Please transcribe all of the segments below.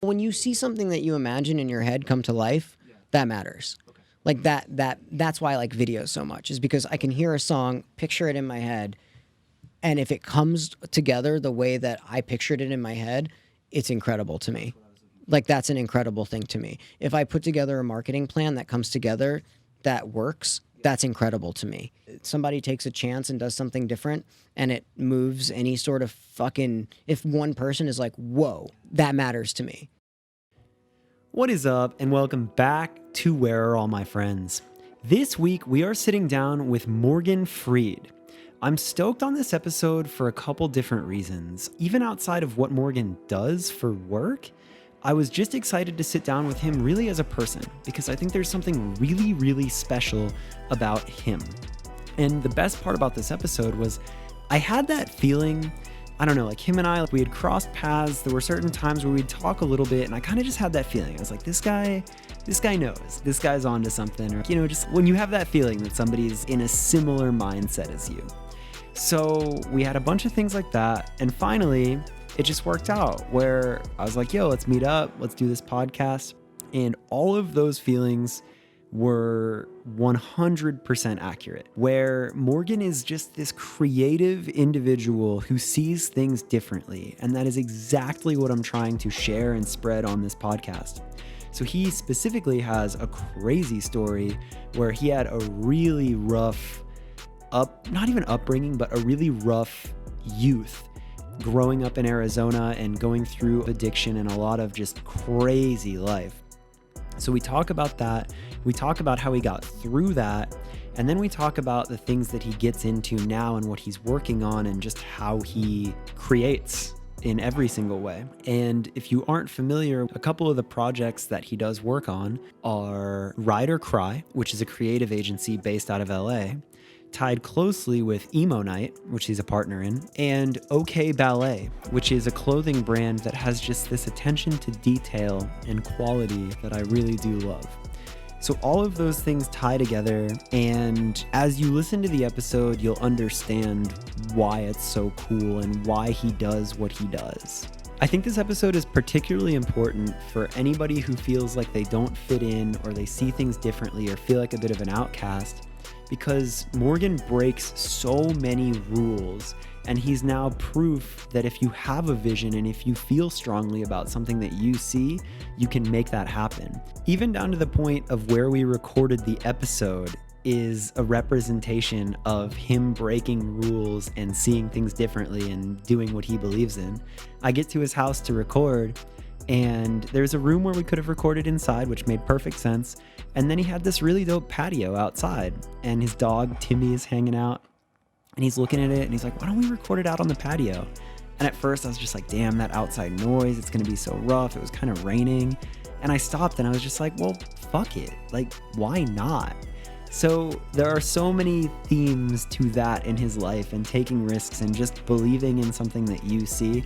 When you see something that you imagine in your head come to life, that matters. Like that's why I like videos so much, is because I can hear a song, picture it in my head, and if it comes together the way that I pictured it in my head, it's incredible to me. Like that's an incredible thing to me. If I put together a marketing plan that comes together that works, that's incredible to me. Somebody takes a chance and does something different and it moves any sort of fucking, if one person is like, whoa, that matters to me. What is up, and welcome back to Where Are All My Friends? This week, we are sitting down with Morgan Freed. I'm stoked on this episode for a couple different reasons. Even outside of what Morgan does for work, I was just excited to sit down with him really as a person, because I think there's something really, really special about him. And the best part about this episode was I had that feeling, I don't know, like him and I, like we had crossed paths. There were certain times where we'd talk a little bit, and I kind of just had that feeling. I was like, this guy knows. This guy's onto something. Or, just when you have that feeling that somebody's in a similar mindset as you. So we had a bunch of things like that. And finally, it just worked out where I was like, yo, let's meet up. Let's do this podcast. And all of those feelings were 100% accurate, where Morgan is just this creative individual who sees things differently. And that is exactly what I'm trying to share and spread on this podcast. So he specifically has a crazy story where he had a really rough not even upbringing, but a really rough youth growing up in Arizona and going through addiction and a lot of just crazy life. So we talk about that. We talk about how he got through that. And then we talk about the things that he gets into now and what he's working on and just how he creates in every single way. And if you aren't familiar, a couple of the projects that he does work on are Ride or Cry, which is a creative agency based out of LA, tied closely with Nite, which he's a partner in, and OK Ballet, which is a clothing brand that has just this attention to detail and quality that I really do love. So all of those things tie together, and as you listen to the episode, you'll understand why it's so cool and why he does what he does. I think this episode is particularly important for anybody who feels like they don't fit in or they see things differently or feel like a bit of an outcast, because Morgan breaks so many rules, and he's now proof that if you have a vision and if you feel strongly about something that you see, you can make that happen. Even down to the point of where we recorded the episode is a representation of him breaking rules and seeing things differently and doing what he believes in. I get to his house to record, and there's a room where we could have recorded inside, which made perfect sense. And then he had this really dope patio outside, and his dog Timmy is hanging out, and he's looking at it and he's like, why don't we record it out on the patio? And at first I was just like, damn, that outside noise, it's gonna be so rough. It was kind of raining. And I stopped and I was just like, well, fuck it. Like, why not? So there are so many themes to that in his life, and taking risks and just believing in something that you see.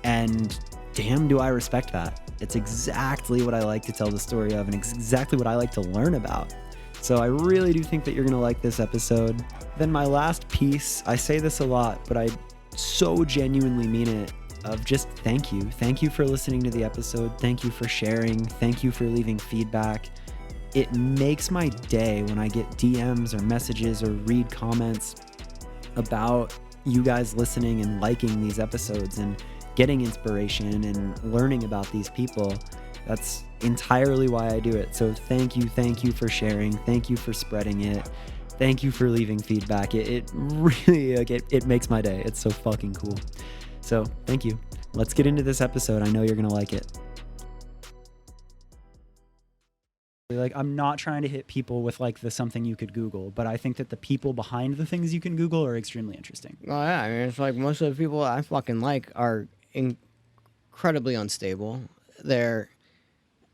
And damn, do I respect that. It's exactly what I like to tell the story of, and exactly what I like to learn about. So I really do think that you're going to like this episode. Then my last piece, I say this a lot, but I so genuinely mean it, of just thank you. Thank you for listening to the episode. Thank you for sharing. Thank you for leaving feedback. It makes my day when I get DMs or messages or read comments about you guys listening and liking these episodes and getting inspiration and learning about these people. That's entirely why I do it. So thank you for sharing. Thank you for spreading it. Thank you for leaving feedback. It really, like, it makes my day. It's so fucking cool. So thank you. Let's get into this episode. I know you're gonna like it. Like, I'm not trying to hit people with like the something you could Google, but I think that the people behind the things you can Google are extremely interesting. Oh yeah, I mean, it's like most of the people I fucking like are incredibly unstable. They're,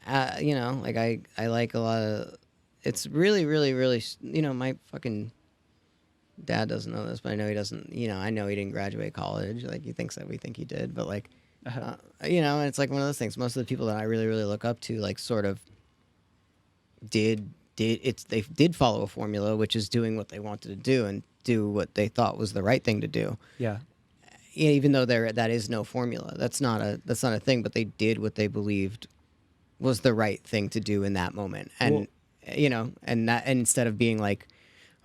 like I like a lot of. It's really, really, really. My fucking dad doesn't know this, but I know he doesn't. I know he didn't graduate college. Like he thinks that we think he did, but like, and it's like one of those things. Most of the people that I really, really look up to, like, sort of they did follow a formula, which is doing what they wanted to do and do what they thought was the right thing to do. Yeah. even though that is no formula. That's not a thing. But they did what they believed was the right thing to do in that moment, and and instead of being like,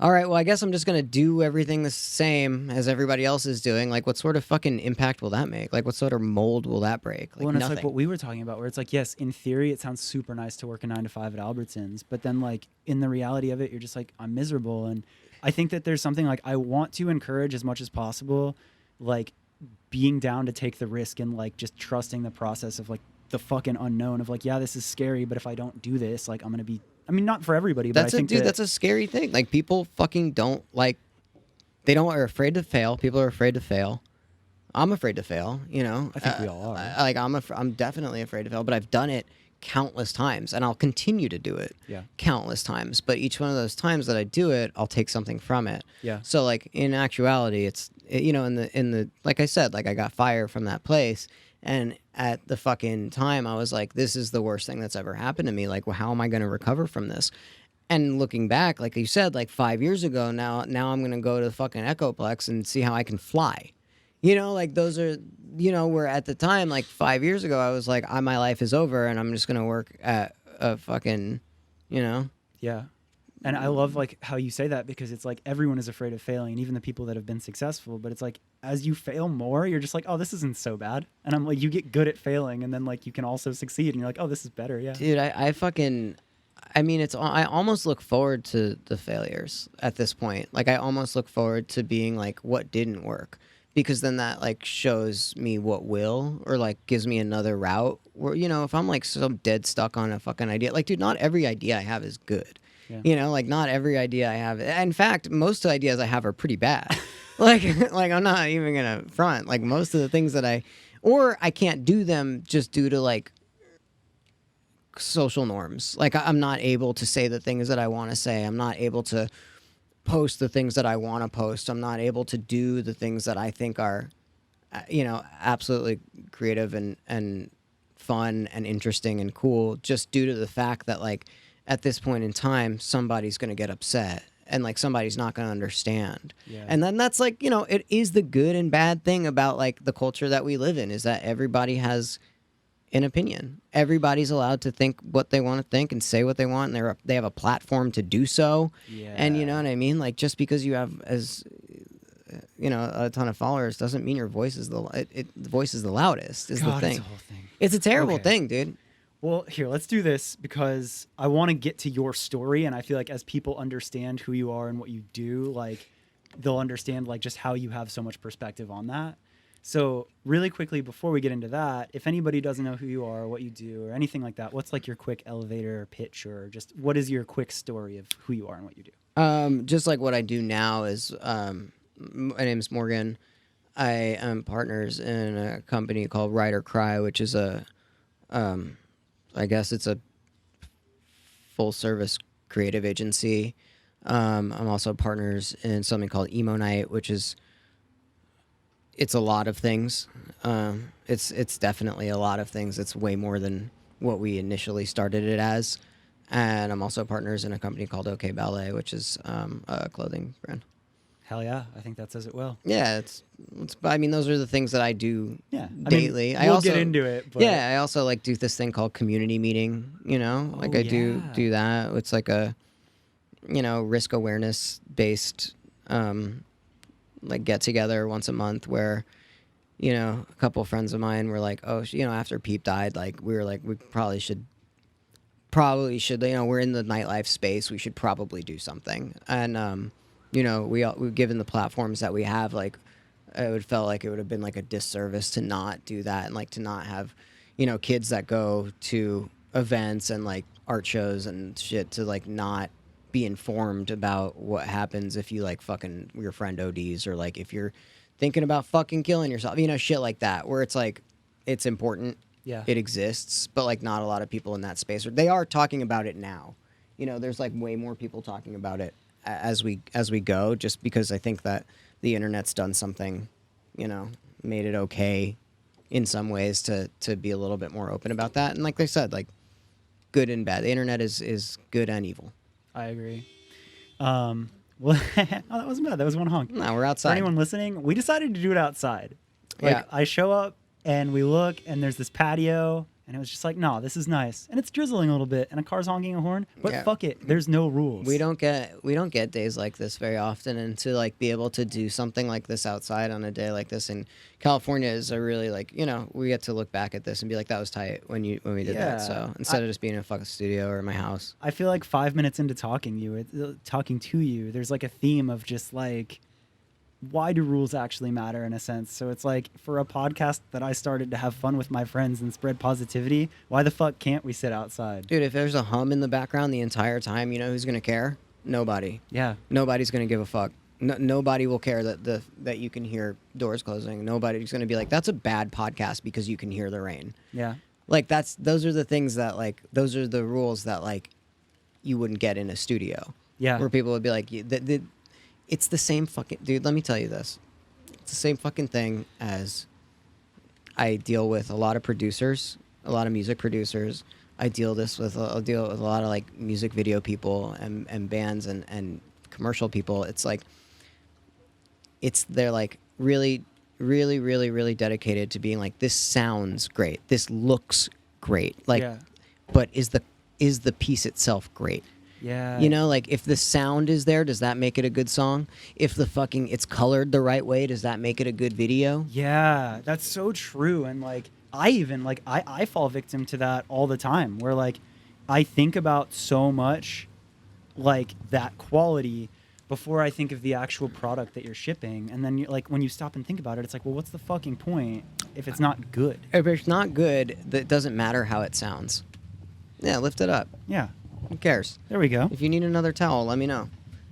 all right, well, I guess I'm just gonna do everything the same as everybody else is doing. Like, what sort of fucking impact will that make? Like, what sort of mold will that break? Like, Well, and it's nothing. like what we were talking about, where it's like, yes, in theory, it sounds super nice to work a 9 to 5 at Albertsons, but then like in the reality of it, you're just like, I'm miserable. And I think that there's something like I want to encourage as much as possible, like being down to take the risk and like just trusting the process of like the fucking unknown of like, yeah, this is scary, but if I don't do this, like I'm gonna be. I mean, not for everybody, but That's I think that's a scary thing. Like, people fucking don't like. They don't are afraid to fail. People are afraid to fail. I'm afraid to fail. I think we all are. I'm definitely afraid to fail, but I've done it countless times, and I'll continue to do it. Yeah. Countless times. But each one of those times that I do it, I'll take something from it. Yeah. So like in actuality, in the like I said, like I got fired from that place, and at the fucking time I was like, this is the worst thing that's ever happened to me. Like, well, how am I going to recover from this? And looking back, like you said, like 5 years ago, now I'm going to go to the fucking Echoplex and see how I can fly. Like those are, where at the time, like 5 years ago, I was like, my life is over and I'm just going to work at a fucking, Yeah. And I love like how you say that, because it's like everyone is afraid of failing, and even the people that have been successful. But it's like as you fail more, you're just like, oh, this isn't so bad. And I'm like, you get good at failing, and then like you can also succeed, and you're like, oh, this is better. Yeah. Dude, I almost look forward to the failures at this point. Like, I almost look forward to being like, what didn't work? Because then that like shows me what will, or like gives me another route. Where, if I'm like so dead stuck on a fucking idea, like, dude, not every idea I have is good. Yeah. Like, not every idea I have. In fact, most ideas I have are pretty bad. like I'm not even gonna front. Like, most of the things that I can't do them just due to like social norms. Like, I'm not able to say the things that I want to say. I'm not able to post the things that I want to post. I'm not able to do the things that I think are, absolutely creative and fun and interesting and cool, just due to the fact that, like, at this point in time, somebody's going to get upset and like somebody's not going to understand. Yeah. And then that's like, it is the good and bad thing about like the culture that we live in, is that everybody has an opinion. Everybody's allowed to think what they want to think and say what they want, and they have a platform to do so. Yeah. And you know what I mean? Like, just because you have a ton of followers doesn't mean your voice is the voice is the loudest. Is God, the thing. it's a whole thing. It's a terrible Okay. thing, dude. Well, here, let's do this, because I want to get to your story, and I feel like as people understand who you are and what you do, like they'll understand like just how you have so much perspective on that. So really quickly, before we get into that, if anybody doesn't know who you are, what you do, or anything like that, what's like your quick elevator pitch, or just what is your quick story of who you are and what you do? Just like what I do now is, my name's Morgan. I am partners in a company called Ride or Cry, which is I guess it's a full service creative agency. I'm also partners in something called Nite, which is, it's a lot of things. It's definitely a lot of things. It's way more than what we initially started it as. And I'm also partners in a company called OK Ballet, which is a clothing brand. Hell yeah, I think that says it well. Yeah, I mean, those are the things that I do Yeah, daily. I mean, we'll get into it. But Yeah, I also like do this thing called community meeting. Like, Oh, I do yeah. that. It's like a, risk awareness based, like, get together once a month where, a couple of friends of mine were like, oh, after Peep died, like, we were like, we probably should, we're in the nightlife space. We should probably do something. And, we've given the platforms that we have, like, it would felt like it would have been like a disservice to not do that, and like to not have, kids that go to events and like art shows and shit to like not be informed about what happens if you like fucking your friend ODs, or like if you're thinking about fucking killing yourself, shit like that, where it's like, it's important. Yeah. It exists, but like not a lot of people in that space, or they are talking about it now. There's like way more people talking about it as we go, just because I think that the internet's done something, made it okay in some ways to be a little bit more open about that. And like I said, like, good and bad. The internet is good and evil. I agree. Well, oh, that wasn't bad. That was one honk. No, we're For outside. anyone listening, we decided to do it outside. Like Yeah. I show up and we look and there's this patio and it was just like, no, this is nice. And it's drizzling a little bit and a car's honking a horn, but Yeah. fuck it. There's no rules. We don't get days like this very often, and to like be able to do something like this outside on a day like this in California is a really like, we get to look back at this and be like, that was tight when we did Yeah. that. So instead of just being in a fucking studio or in my house. I feel like 5 minutes into talking to you, there's like a theme of just like, why do rules actually matter in a sense? So it's like for a podcast that I started to have fun with my friends and spread positivity, why the fuck can't we sit outside? Dude, if there's a hum in the background the entire time, you know who's gonna care? Nobody. Yeah. Nobody's gonna give a fuck. Nobody will care that you can hear doors closing. Nobody's gonna be like, that's a bad podcast because you can hear the rain. Yeah. Like those are the things that like those are the rules that like you wouldn't get in a studio. Yeah. Where people would be like, it's the same fucking dude. Let me tell you this. It's the same fucking thing as I deal with a lot of producers, a lot of music producers. I deal with a lot of like music video people and bands and commercial people. It's like they're like really, really, really, really dedicated to being like, this sounds great. This looks great. Like, Yeah. but is the piece itself great? Yeah. You know, like if the sound is there, does that make it a good song? If the fucking it's colored the right way, does that make it a good video? Yeah, that's so true. And like I even like I fall victim to that all the time where like I think about so much like that quality before I think of the actual product that you're shipping. And then like when you stop and think about it, it's like, well, what's the fucking point if it's not good? If it's not good, it doesn't matter how it sounds. Yeah, lift it up. Yeah. Who cares? There we go. If you need another towel, let me know.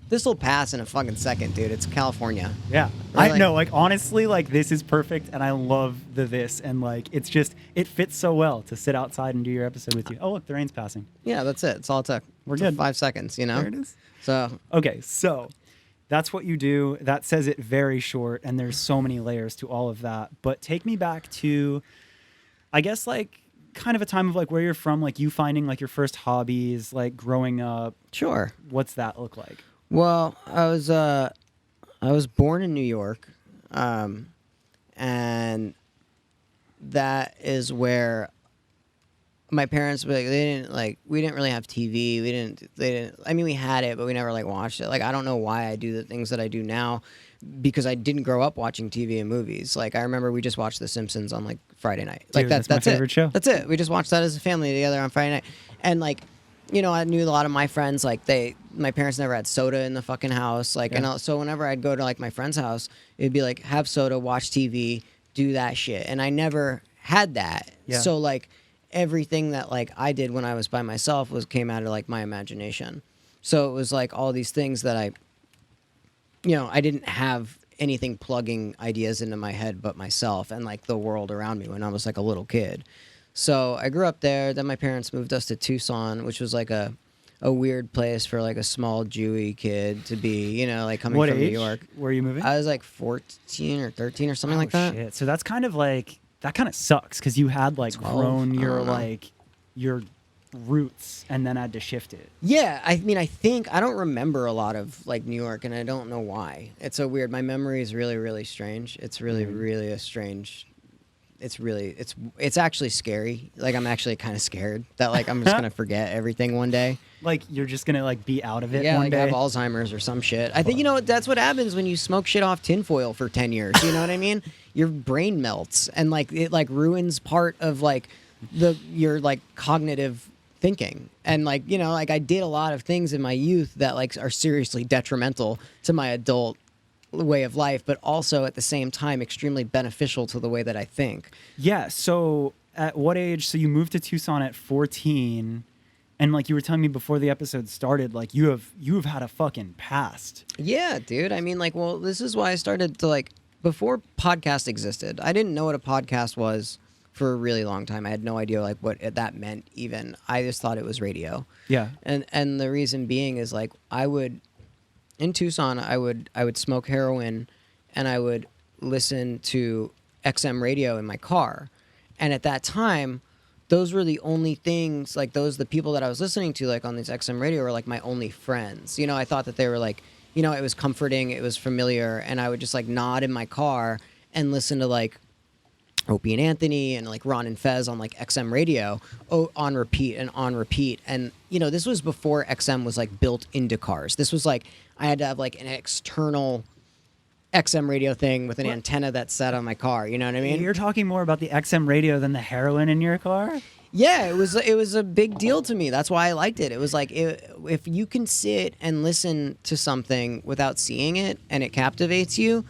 This will pass in a fucking second, dude. It's California. Yeah. Or, I like- know, like honestly, like this is perfect and I love this and like it's just it fits so well to sit outside and do your episode with you. Oh look, the rain's passing. Yeah, that's it. It's all it took. We're It's good. 5 seconds, you know? There it is. So Okay, so that's what you do. That says it very short, and there's so many layers to all of that. But take me back to, I guess, like kind of a time of like where you're from, like you finding like your first hobbies, like growing up. sure. What's that look like? Well, I was born in New York, and that is where my parents they didn't like we didn't really have TV. I mean we had it, but we never like watched it. Like I don't know why I do the things that I do now because I didn't grow up watching TV and movies. Like I remember we just watched The Simpsons on like Friday night. Like Dude, that's my favorite it. show. That's it. We just watched that as a family together on Friday night. And like I knew a lot of my friends, like my parents never had soda in the fucking house. Like, Yeah. so whenever I'd go to like my friend's house, it'd be like, have soda, watch TV, do that shit. And I never had that. Yeah. So like everything that like I did when I was by myself came out of like my imagination. So it was like all these things that I didn't have anything plugging ideas into my head but myself and like the world around me when I was like a little kid. So I grew up there. Then my parents moved us to Tucson, which was like a weird place for like a small Jewy kid to be, like coming What from age New York. were you moving? I was like 14 or 13 or something like that. Shit. So that's kind of like that kind of sucks because you had like 12? grown I your don't know. like your roots and then had to shift it. Yeah, I mean, I think I don't remember a lot of like New York, and I don't know why. It's so weird. My memory is really, really strange. It's really, really a strange. It's actually scary. Like I'm actually kind of scared that like I'm just gonna forget everything one day. Like you're just gonna like be out of it Yeah, one like day. have Alzheimer's or some shit. I think that's what happens when you smoke shit off tinfoil for 10 years. You know what I mean? Your brain melts and like it like ruins part of like your like cognitive thinking. And like like I did a lot of things in my youth that like are seriously detrimental to my adult way of life, but also at the same time extremely beneficial to the way that I think. Yeah. So at what age? So you moved to Tucson at 14, and like you were telling me before the episode started, like you have had a fucking past. Yeah, dude. I mean, like, well, this is why I started to like before podcast existed. I didn't know what a podcast was for a really long time. I had no idea like what that meant even. I just thought it was radio. Yeah. And the reason being is like in Tucson, I would smoke heroin and I would listen to XM radio in my car. And at that time, those were the only things, like the people that I was listening to like on this XM radio were like my only friends. I thought that they were like, it was comforting, it was familiar, and I would just like nod in my car and listen to like Opie and Anthony and like Ron and Fez on like XM radio, on repeat and on repeat. And this was before XM was like built into cars. This was like I had to have like an external XM radio thing with an antenna that's set on my car. You know what I mean? You're talking more about the XM radio than the heroin in your car? Yeah, it was a big deal to me. That's why I liked it. It was like if you can sit and listen to something without seeing it and it captivates you,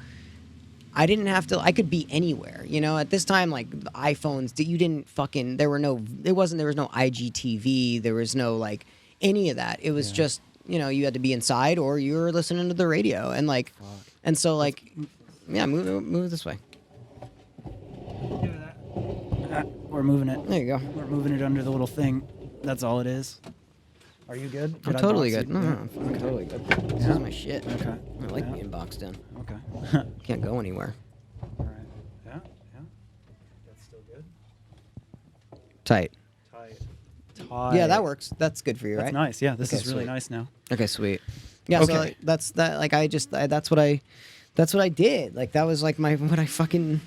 I didn't have to. I could be anywhere. At this time, like the iPhones, you didn't fucking. There was no IGTV. There was no like any of that. It was just you had to be inside or you were listening to the radio and like, and so like, yeah, move this way. We're moving it. There you go. We're moving it under the little thing. That's all it is. Are you good? I'm Did I totally box good. you? No, Yeah. I'm totally good. This Yeah. is my shit. Okay. I like Yeah. being boxed in. Okay. Can't go anywhere. All right. Yeah. That's still good. Tight. Tight. Yeah, that works. That's good for you, That's right? nice. Yeah, this Okay, is really sweet. nice now. Okay, sweet. Yeah, so Okay. like, that's that. Like that's what I did. Like that was like what I fucking,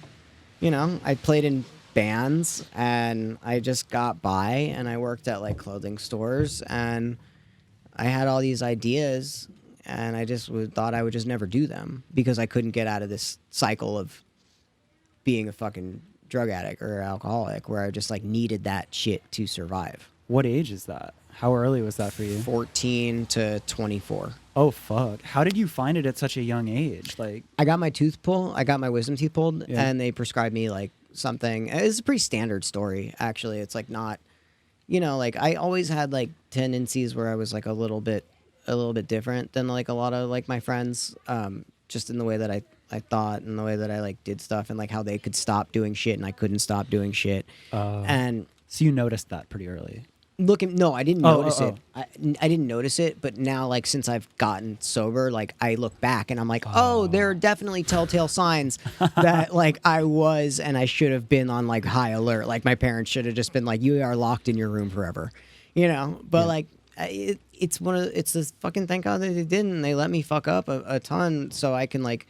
I played in bands and I just got by and I worked at like clothing stores and I had all these ideas and I just thought I would just never do them because I couldn't get out of this cycle of being a fucking drug addict or alcoholic where I just like needed that shit to survive. What age is that? How early was that for you? 14 to 24. Oh fuck! How did you find it at such a young age? Like, I got my tooth pulled. I got my wisdom teeth pulled, Yeah. and they prescribed me like something. It's a pretty standard story, actually. It's like not, like I always had like tendencies where I was like a little bit different than like a lot of like my friends, just in the way that I thought and the way that I like did stuff and like how they could stop doing shit and I couldn't stop doing shit. And so you noticed that pretty early. no, I didn't Oh, notice oh, it. I didn't notice it, but now like since I've gotten sober, like I look back and I'm like, oh, there are definitely telltale signs that like I was and I should have been on like high alert. Like my parents should have just been like, you are locked in your room forever, But like it's this fucking thank God that they didn't. They let me fuck up a ton so I can like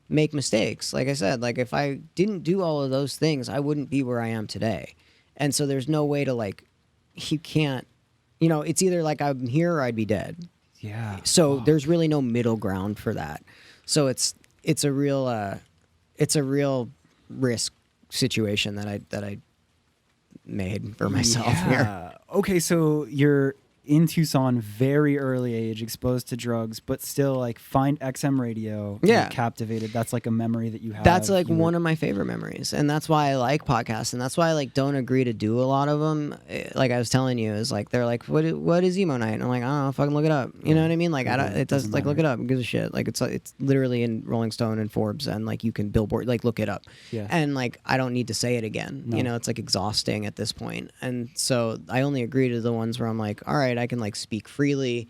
make mistakes. Like I said, like if I didn't do all of those things, I wouldn't be where I am today. And so there's no way to like. You can't, it's either like I'm here or I'd be dead. Yeah. So there's really no middle ground for that. So it's a real risk situation that I made for myself here. Okay, so you're in Tucson, very early age, exposed to drugs, but still like find XM radio. Yeah. You're captivated. That's like a memory that you have. That's like one of my favorite memories, and that's why I like podcasts, and that's why I like don't agree to do a lot of them. Like I was telling you, is like they're like, what is emo night? And I'm like, I don't know, fucking look it up. You know what I mean? Like I don't. It does like look it up. Who gives a shit? Like it's literally in Rolling Stone and Forbes, and like you can Billboard, like look it up. Yeah. And like I don't need to say it again. No. It's like exhausting at this point, and so I only agree to the ones where I'm like, all right, I can like speak freely,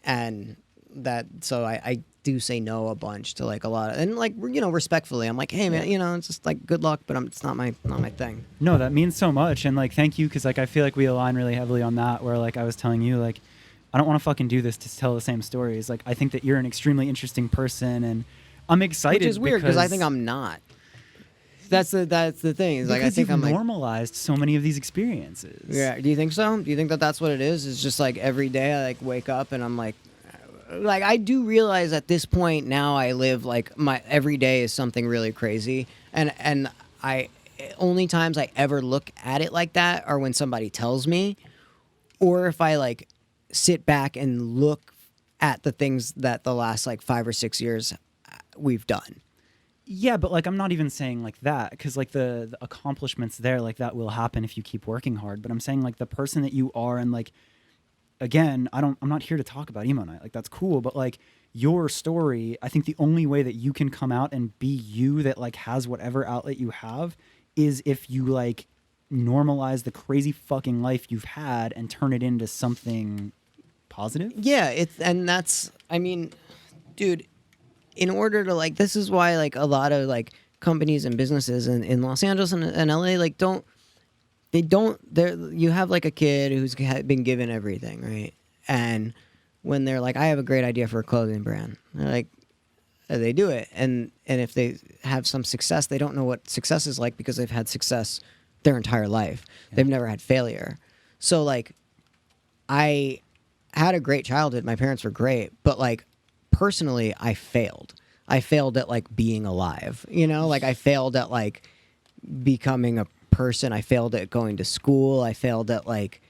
and that. So I do say no a bunch to like a lot of, and like respectfully, I'm like, hey man, it's just like good luck, but it's not my thing. No, that means so much, and like thank you, because like I feel like we align really heavily on that. Where like I was telling you, like I don't want to fucking do this to tell the same stories. Like I think that you're an extremely interesting person, and I'm excited. Which is weird because I think I'm not. That's the thing. Is like I think you've I'm like normalized so many of these experiences. Yeah. Do you think so? Do you think that that's what it is? It's just like every day I like wake up and I'm like I do realize at this point now I live like my every day is something really crazy, and I only times I ever look at it like that are when somebody tells me, or if I like sit back and look at the things that the last like 5 or 6 years we've done. Yeah, but like I'm not even saying like that, because like the accomplishments there, like that will happen if you keep working hard. But I'm saying like the person that you are, and like again, I'm not here to talk about emo night. Like that's cool, but like your story, I think the only way that you can come out and be you that like has whatever outlet you have is if you like normalize the crazy fucking life you've had and turn it into something positive. Yeah, I mean, dude, in order to like, this is why like a lot of like companies and businesses in Los Angeles and LA like you have like a kid who's been given everything, right? And when they're like, I have a great idea for a clothing brand, they're like, they do it. And if they have some success, they don't know what success is like because they've had success their entire life. They've never had failure. So like, I had a great childhood. My parents were great, but like personally, I failed. I failed at like being alive, you know, like I failed at like becoming a person. I failed at going to school. I failed at like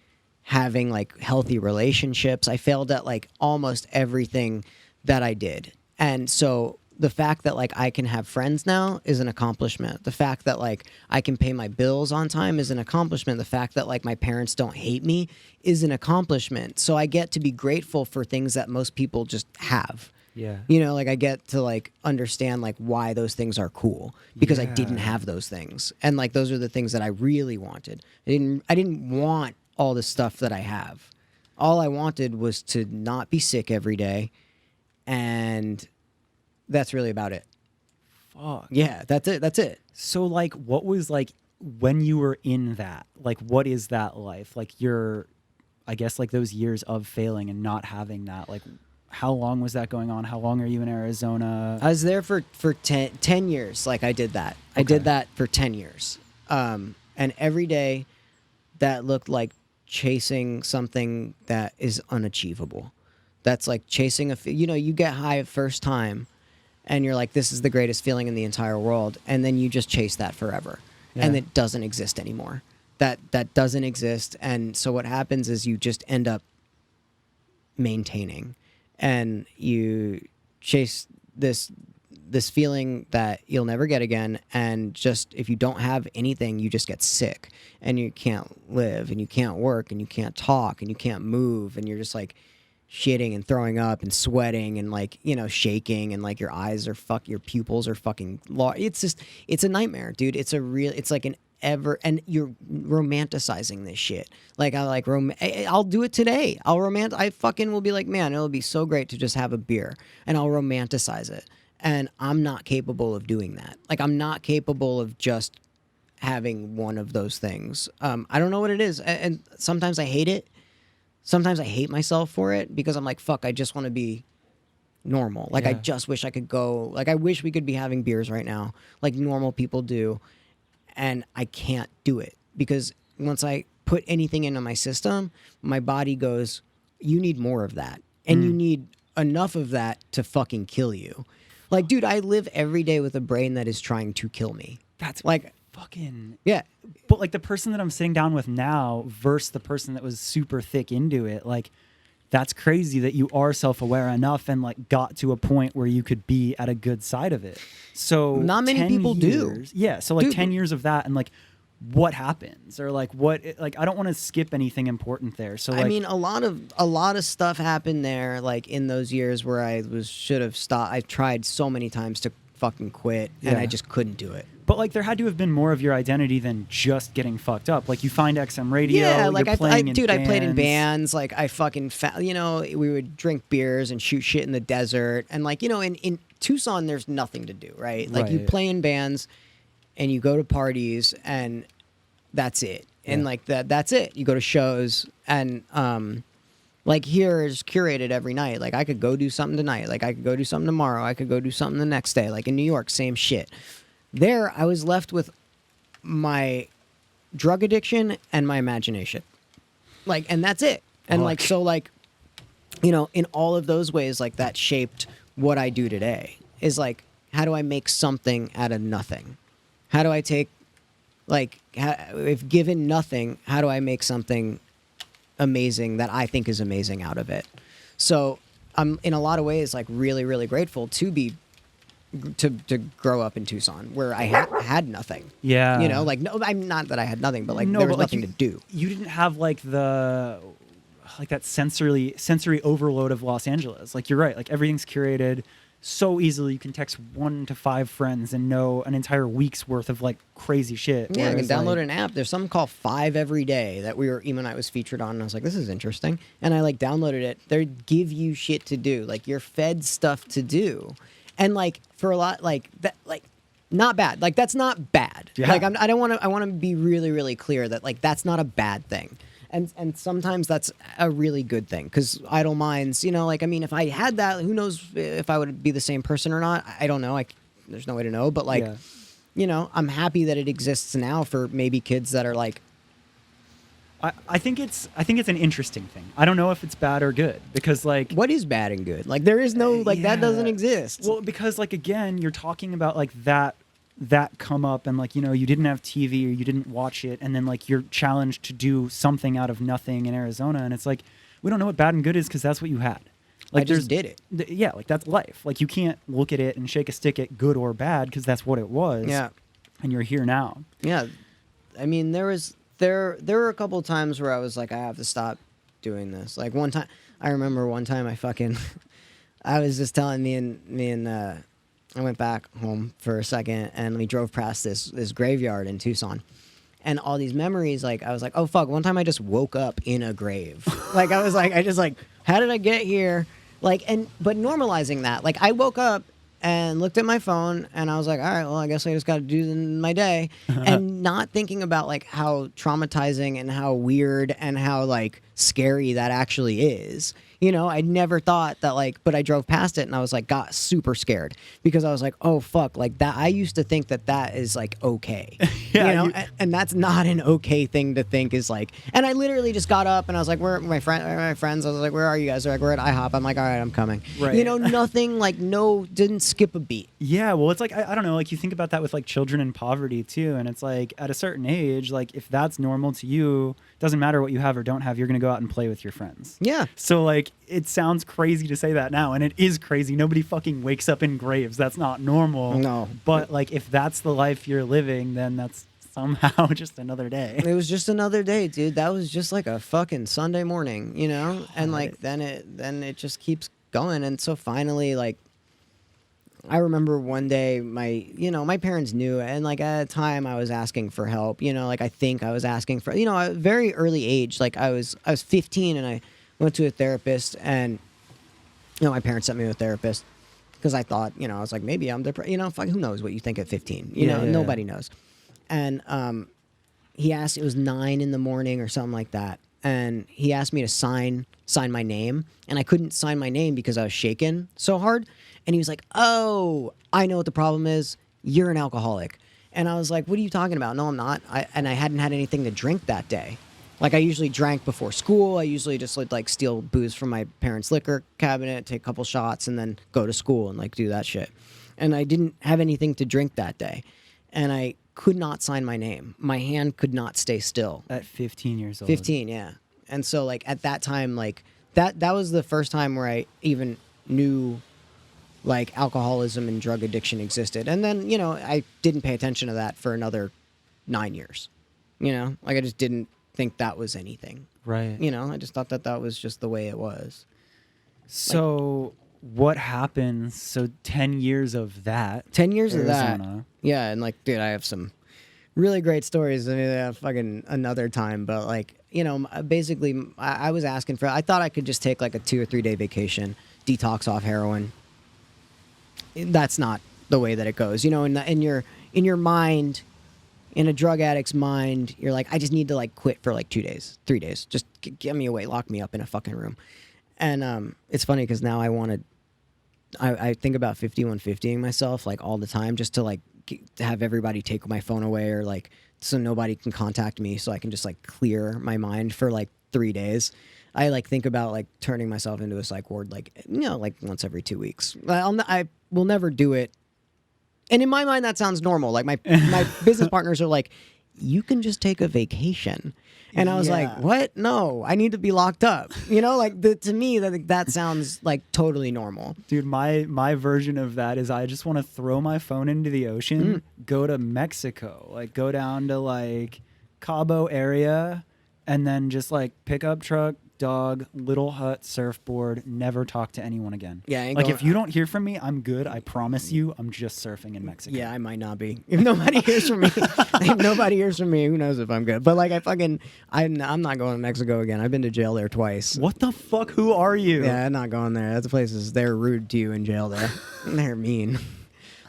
having like healthy relationships. I failed at like almost everything that I did. And so the fact that like I can have friends now is an accomplishment. The fact that like I can pay my bills on time is an accomplishment. The fact that like my parents don't hate me is an accomplishment. So I get to be grateful for things that most people just have. Yeah. You know, like I get to like understand like why those things are cool because I Yeah. didn't have those things. And like those are the things that I really wanted. I didn't want all the stuff that I have. All I wanted was to not be sick every day, and that's really about it. Fuck. Yeah, that's it. That's it. So like what was like when you were in that? Like what is that life? Like your I guess like those years of failing and not having that, like how long was that going on? How long are you in Arizona? I was there for 10 years. Like I did that. I Okay. did that for 10 years. And every day that looked like chasing something that is unachievable. That's like chasing you know, you get high at first time and you're like, this is the greatest feeling in the entire world. And then you just chase that forever. And Yeah. it doesn't exist anymore. That doesn't exist. And so what happens is you just end up maintaining, and you chase this feeling that you'll never get again. And just if you don't have anything, you just get sick and you can't live and you can't work and you can't talk and you can't move, and you're just like shitting and throwing up and sweating and like, you know, shaking, and like your eyes are your pupils are fucking it's just, it's a nightmare, dude. It's like an and you're romanticizing this shit. Like I'll do it today. I fucking will be like, man, it'll be so great to just have a beer, and I'll romanticize it. And I'm not capable of doing that. Like I'm not capable of just having one of those things. I don't know what it is. And sometimes I hate it. Sometimes I hate myself for it because I'm like, fuck, I just want to be normal. Like I Yeah. just wish I could go, like I wish we could be having beers right now like normal people do. And I can't do it because once I put anything into my system, my body goes, you need more of that. And you need enough of that to fucking kill you. Like, dude, I live every day with a brain that is trying to kill me. That's Like, fucking yeah. But like the person that I'm sitting down with now versus the person that was super thick into it, like that's crazy that you are self-aware enough and like got to a point where you could be at a good side of it. So Not many 10 people do. years, yeah. So like Dude. 10 years of that, and like what happens, or like like I don't want to skip anything important there. So like, I mean, a lot of stuff happened there, like in those years where I should have stopped. I tried so many times to fucking quit, and Yeah. I just couldn't do it. but like there had to have been more of your identity than just getting fucked up. Like you find XM radio, Yeah, like you're playing in I played in bands. bands. Like I fucking, you know, we would drink beers and shoot shit in the desert, and like, you know, in Tucson, there's nothing to do, right? Like you Right. play in bands, and you go to parties, and that's it. And Yeah. like that's it. You go to shows, and like here is curated every night. Like I could go do something tonight. Like I could go do something tomorrow. I could go do something the next day. Like in New York, same shit. There, I was left with my drug addiction and my imagination. Like, and that's it. And like, Fuck. so like, you know, in all of those ways, like that shaped what I do today. Is like, how do I make something out of nothing? How do I take, like, if given nothing, how do I make something amazing that I think is amazing out of it? So I'm in a lot of ways like really, really grateful to be to grow up in Tucson where I had nothing. Yeah. You know, like no, I'm not that I had nothing, but like No, there was but, like, nothing to do. You didn't have like that sensory overload of Los Angeles. Like you're right. Like everything's curated so easily. You can text 1 to 5 friends and know an entire week's worth of like crazy shit. Yeah, I can Whereas, download like, an app. There's something called 5 Every Day that Ema and I was featured on, and I was like, this is interesting. And I like downloaded it. They give you shit to do. Like you're fed stuff to do. And like for a lot like that, like not bad. Like that's not bad. Yeah. Like I want to be really, really clear that like that's not a bad thing. And sometimes that's a really good thing because idle minds, like, I mean, if I had that, who knows if I would be the same person or not? I don't know. There's no way to know, but like, I'm happy that it exists now for maybe kids that are like, I think it's an interesting thing. I don't know if it's bad or good because like what is bad and good? Like there is no like that doesn't exist. Well, because like again, you're talking about like that come up and like you didn't have TV or you didn't watch it and then like you're challenged to do something out of nothing in Arizona and it's like we don't know what bad and good is because that's what you had. Like I just did it. Yeah, like that's life. Like you can't look at it and shake a stick at good or bad because that's what it was. Yeah. And you're here now. Yeah. I mean, there were a couple of times where I was like, I have to stop doing this. Like one time, I remember one time I was just telling me and I went back home for a second and we drove past this graveyard in Tucson. And all these memories, like, I was like, oh, fuck, one time I just woke up in a grave. Like, I was like, how did I get here? Like, but normalizing that. Like, I woke up and looked at my phone and I was like, all right, well, I guess I just got to do my day. And not thinking about, like, how traumatizing and how weird and how, like, scary that actually is. I never thought that, like, but I drove past it and I was like, got super scared because I was like, oh, fuck, like that. I used to think that is like okay, and that's not an okay thing to think is like, and I literally just got up and I was like, where are my friends? I was like, where are you guys? They're like, we're at IHOP. I'm like, all right, I'm coming. Right. Nothing like, didn't skip a beat. Yeah. Well, it's like, I don't know, like you think about that with like children in poverty too. And it's like at a certain age, like if that's normal to you, doesn't matter what you have or don't have, you're going to go out and play with your friends. Yeah. So like, it sounds crazy to say that now, and it is crazy. Nobody fucking wakes up in graves. That's not normal. No. But like, if that's the life you're living, then that's somehow just another day. It was just another day, dude. That was just like a fucking Sunday morning, And like then it just keeps going. And so finally, like, I remember one day my parents knew, and like at a time I was asking for help, like I think I was asking for, at a very early age, like I was 15 and I went to a therapist and, my parents sent me to a therapist because I thought, I was like, maybe I'm depressed, fuck, who knows what you think at 15, nobody knows. And, he asked, it was 9 a.m. or something like that. And he asked me to sign my name and I couldn't sign my name because I was shaking so hard. And he was like, oh, I know what the problem is. You're an alcoholic. And I was like, what are you talking about? No, I'm not. And I hadn't had anything to drink that day. Like I usually drank before school. I usually just like steal booze from my parents' liquor cabinet, take a couple shots and then go to school and like do that shit. And I didn't have anything to drink that day. And I could not sign my name. My hand could not stay still. At 15 years old. 15, yeah. And so like at that time, like that was the first time where I even knew like alcoholism and drug addiction existed. And then, I didn't pay attention to that for another 9 years. Like I just didn't think that was anything. Right. I just thought that was just the way it was. So what happened? So 10 years of that. 10 years Arizona. of that. Yeah. And like, dude, I have some really great stories. I mean, fucking another time, but like, basically I was asking for, I thought I could just take like a 2 or 3 day vacation, detox off heroin. That's not the way that it goes. In your mind, in a drug addict's mind, you're like, I just need to like quit for like 2 days, 3 days. Just get me away, lock me up in a fucking room. And it's funny because now I think about 5150ing myself like all the time just to like to have everybody take my phone away or like so nobody can contact me so I can just like clear my mind for like 3 days. I like think about like turning myself into a psych ward like like once every 2 weeks. I will never do it. And in my mind that sounds normal. Like my business partners are like, you can just take a vacation. And I was like, what? No, I need to be locked up. Like to me that sounds like totally normal. Dude, my version of that is I just want to throw my phone into the ocean, go to Mexico, like go down to like Cabo area and then just like pick up truck, dog, little hut, surfboard, never talk to anyone again. Yeah, like if you don't hear from me, I'm good. I promise you, I'm just surfing in Mexico. Yeah, I might not be. If nobody hears from me, who knows if I'm good. But like I'm not going to Mexico again. I've been to jail there twice. What the fuck? Who are you? Yeah, I'm not going there. That's the places they're rude to you in jail there. They're mean.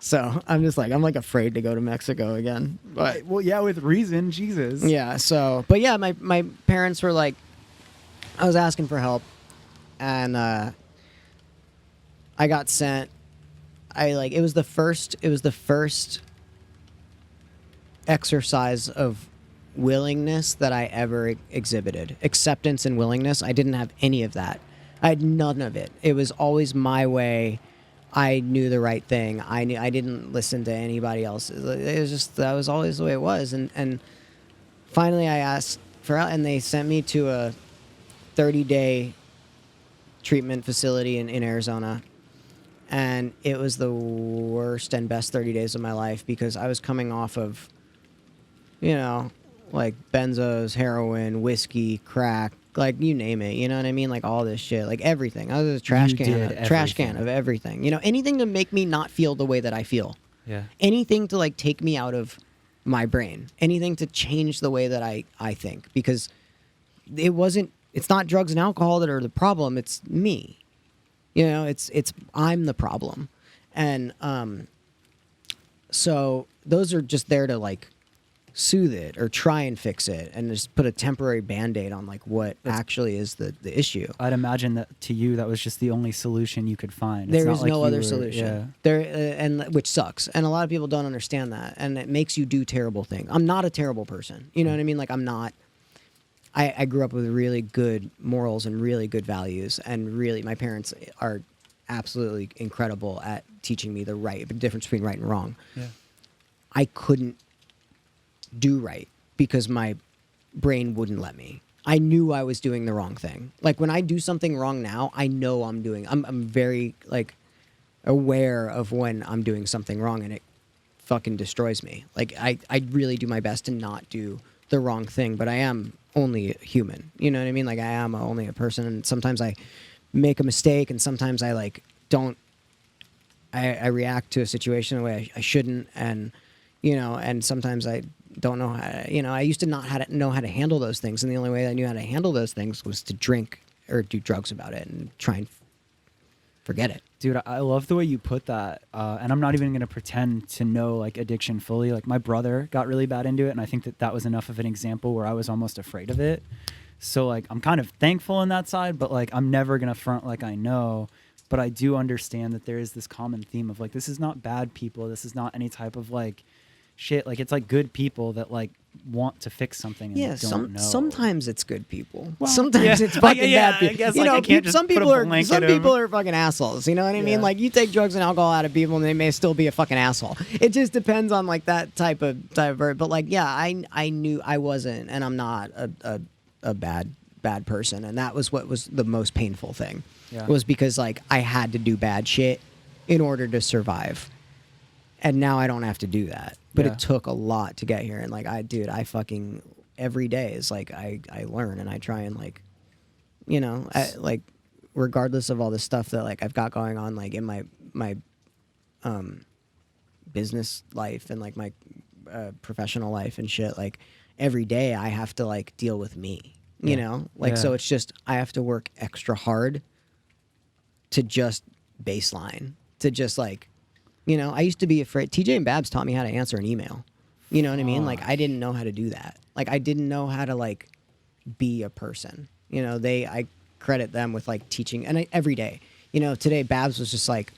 So I'm just like, I'm like afraid to go to Mexico again. But Well, yeah, with reason, Jesus. yeah, so, but yeah, my parents were like, I was asking for help, and I got sent. It was the first exercise of willingness that I ever exhibited. Acceptance and willingness. I didn't have any of that. I had none of it. It was always my way. I knew the right thing. I didn't listen to anybody else. It was just, that was always the way it was. And finally I asked for help, and they sent me to a 30-day treatment facility in Arizona. And it was the worst and best 30 days of my life, because I was coming off of, like benzos, heroin, whiskey, crack, like you name it, you know what I mean? Like all this shit, like everything. I was a trash can of everything. Anything to make me not feel the way that I feel. Yeah. Anything to like take me out of my brain. Anything to change the way that I think, because it's not drugs and alcohol that are the problem, it's me. It's I'm the problem. And so those are just there to like soothe it or try and fix it, and just put a temporary Band-Aid on like what actually is the issue. I'd imagine that to you, that was just the only solution you could find. There is no other solution. Yeah. And which sucks. And a lot of people don't understand that, and it makes you do terrible things. I'm not a terrible person. You know what I mean? Like I'm not. I grew up with really good morals and really good values, and really my parents are absolutely incredible at teaching me the difference between right and wrong. Yeah. I couldn't do right because my brain wouldn't let me. I knew I was doing the wrong thing. Like when I do something wrong now, I know I'm very like aware of when I'm doing something wrong, and it fucking destroys me. Like I really do my best to not do the wrong thing, but I am only human. You know what I mean? Like I am only a person, and sometimes I make a mistake, and sometimes I like don't. I react to a situation in a way I shouldn't, and and sometimes I don't know how. I used to not know how to handle those things, and the only way I knew how to handle those things was to drink or do drugs about it and try and forget it. Dude, I love the way you put that, and I'm not even going to pretend to know like addiction fully. Like my brother got really bad into it, and I think that was enough of an example where I was almost afraid of it. So like I'm kind of thankful on that side, but like I'm never going to front like I know. But I do understand that there is this common theme of like, this is not bad people. This is not any type of like shit. Like it's like good people that like want to fix something and don't know. Sometimes it's good people. Well, sometimes it's fucking bad people. I guess, like, I can't just some put a people are blanket of- are fucking assholes. You know what I mean? Yeah. Like you take drugs and alcohol out of people, and they may still be a fucking asshole. It just depends on like that type of. But like, yeah, I knew I wasn't, and I'm not a bad person, and that was what was the most painful thing. Yeah. Was because like I had to do bad shit in order to survive. And now I don't have to do that. But Yeah. it took a lot to get here. And like, I fucking, every day is like, I learn, and I try and like, like regardless of all the stuff that like I've got going on, like in my business life and like my professional life and shit, like every day I have to like deal with me, you know? Like, Yeah. so it's just, I have to work extra hard to just baseline, to just like, I used to be afraid. TJ and Babs taught me how to answer an email. You know what I mean? Like I didn't know how to do that. Like I didn't know how to like be a person. I credit them with like teaching, and every day. Today Babs was just like,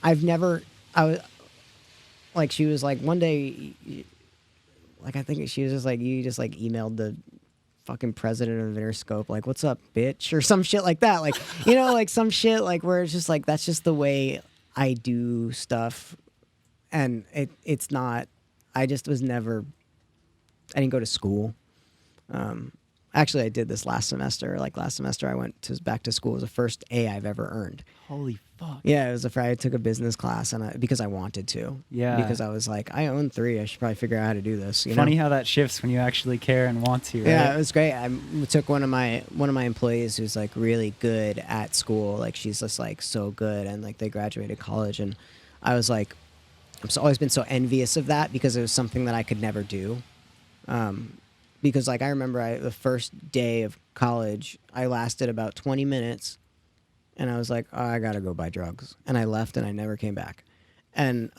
I was like, she was like one day, like I think she was just like, you just like emailed the fucking president of Interscope, like, what's up, bitch, or some shit like that. Like, like some shit like where it's just like, that's just the way I do stuff. And it's not, I just was never, I didn't go to school. Actually I did this last semester. Like last semester I went back to school. It was the first A I've ever earned. Holy fuck. Yeah, it was I took a business class, and because I wanted to. Yeah. Because I was like, I own 3. I should probably figure out how to do this. Funny how that shifts when you actually care and want to, right? Yeah, it was great. I took one of my employees who's like really good at school. Like she's just like so good, and like they graduated college, and I was like, always been so envious of that, because it was something that I could never do. Because like I remember the first day of college, I lasted about 20 minutes, and I was like, oh, I gotta go buy drugs, and I left, and I never came back. And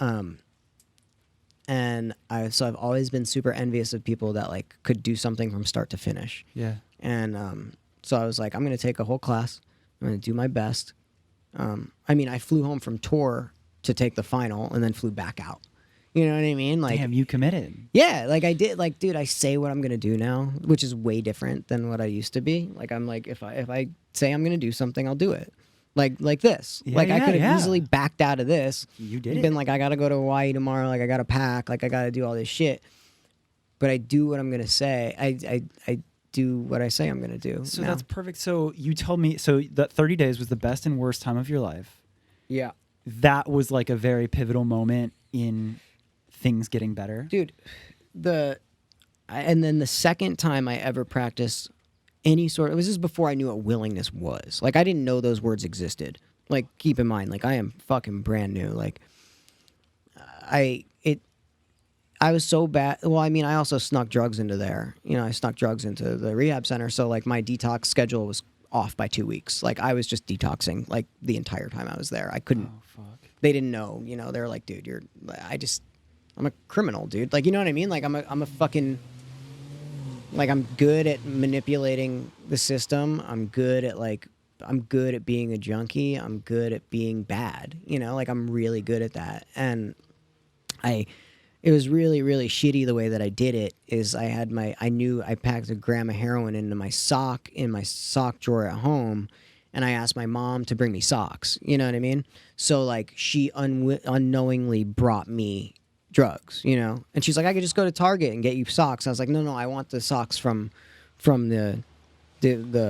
I've always been super envious of people that like could do something from start to finish. Yeah. And so I was like, I'm gonna take a whole class. I'm gonna do my best. I mean, I flew home from tour to take the final, and then flew back out. You know what I mean? Like, Damn, you committed. yeah, like I did. Like, dude, I say what I'm gonna do now, which is way different than what I used to be. Like, I'm like, if I say I'm gonna do something, I'll do it. Like this. Yeah, Like I yeah, could have yeah. easily backed out of this. You did Been it. like, I gotta go to Hawaii tomorrow. Like I gotta pack. Like I gotta do all this shit. But I do what I'm gonna say. I do what I say I'm gonna do. So now. that's perfect. So you told me, so that 30 days was the best and worst time of your life. yeah, That was like a very pivotal moment in things getting better. dude. And then the second time I ever practiced any sort, it was just before I knew what willingness was. Like I didn't know those words existed. Like keep in mind, like I am fucking brand new. Like I was so bad. Well, I mean, I also snuck drugs into there. You know, I snuck drugs into the rehab center. So like my detox schedule was off by 2 weeks. Like I was just detoxing like the entire time I was there. I couldn't. Oh, fuck. They didn't know. You know, they were like, dude, I'm a criminal, dude. Like, you know what I mean? Like I'm a fucking. Like I'm good at manipulating the system. I'm good at being a junkie. I'm good at being bad. You know, like I'm really good at that. And it was really, really shitty the way that I did it. Is I knew I packed a gram of heroin into my sock drawer at home, and I asked my mom to bring me socks. You know what I mean? So like she unknowingly brought me drugs, you know, and she's like, I could just go to Target and get you socks. I was like, no, I want the socks from the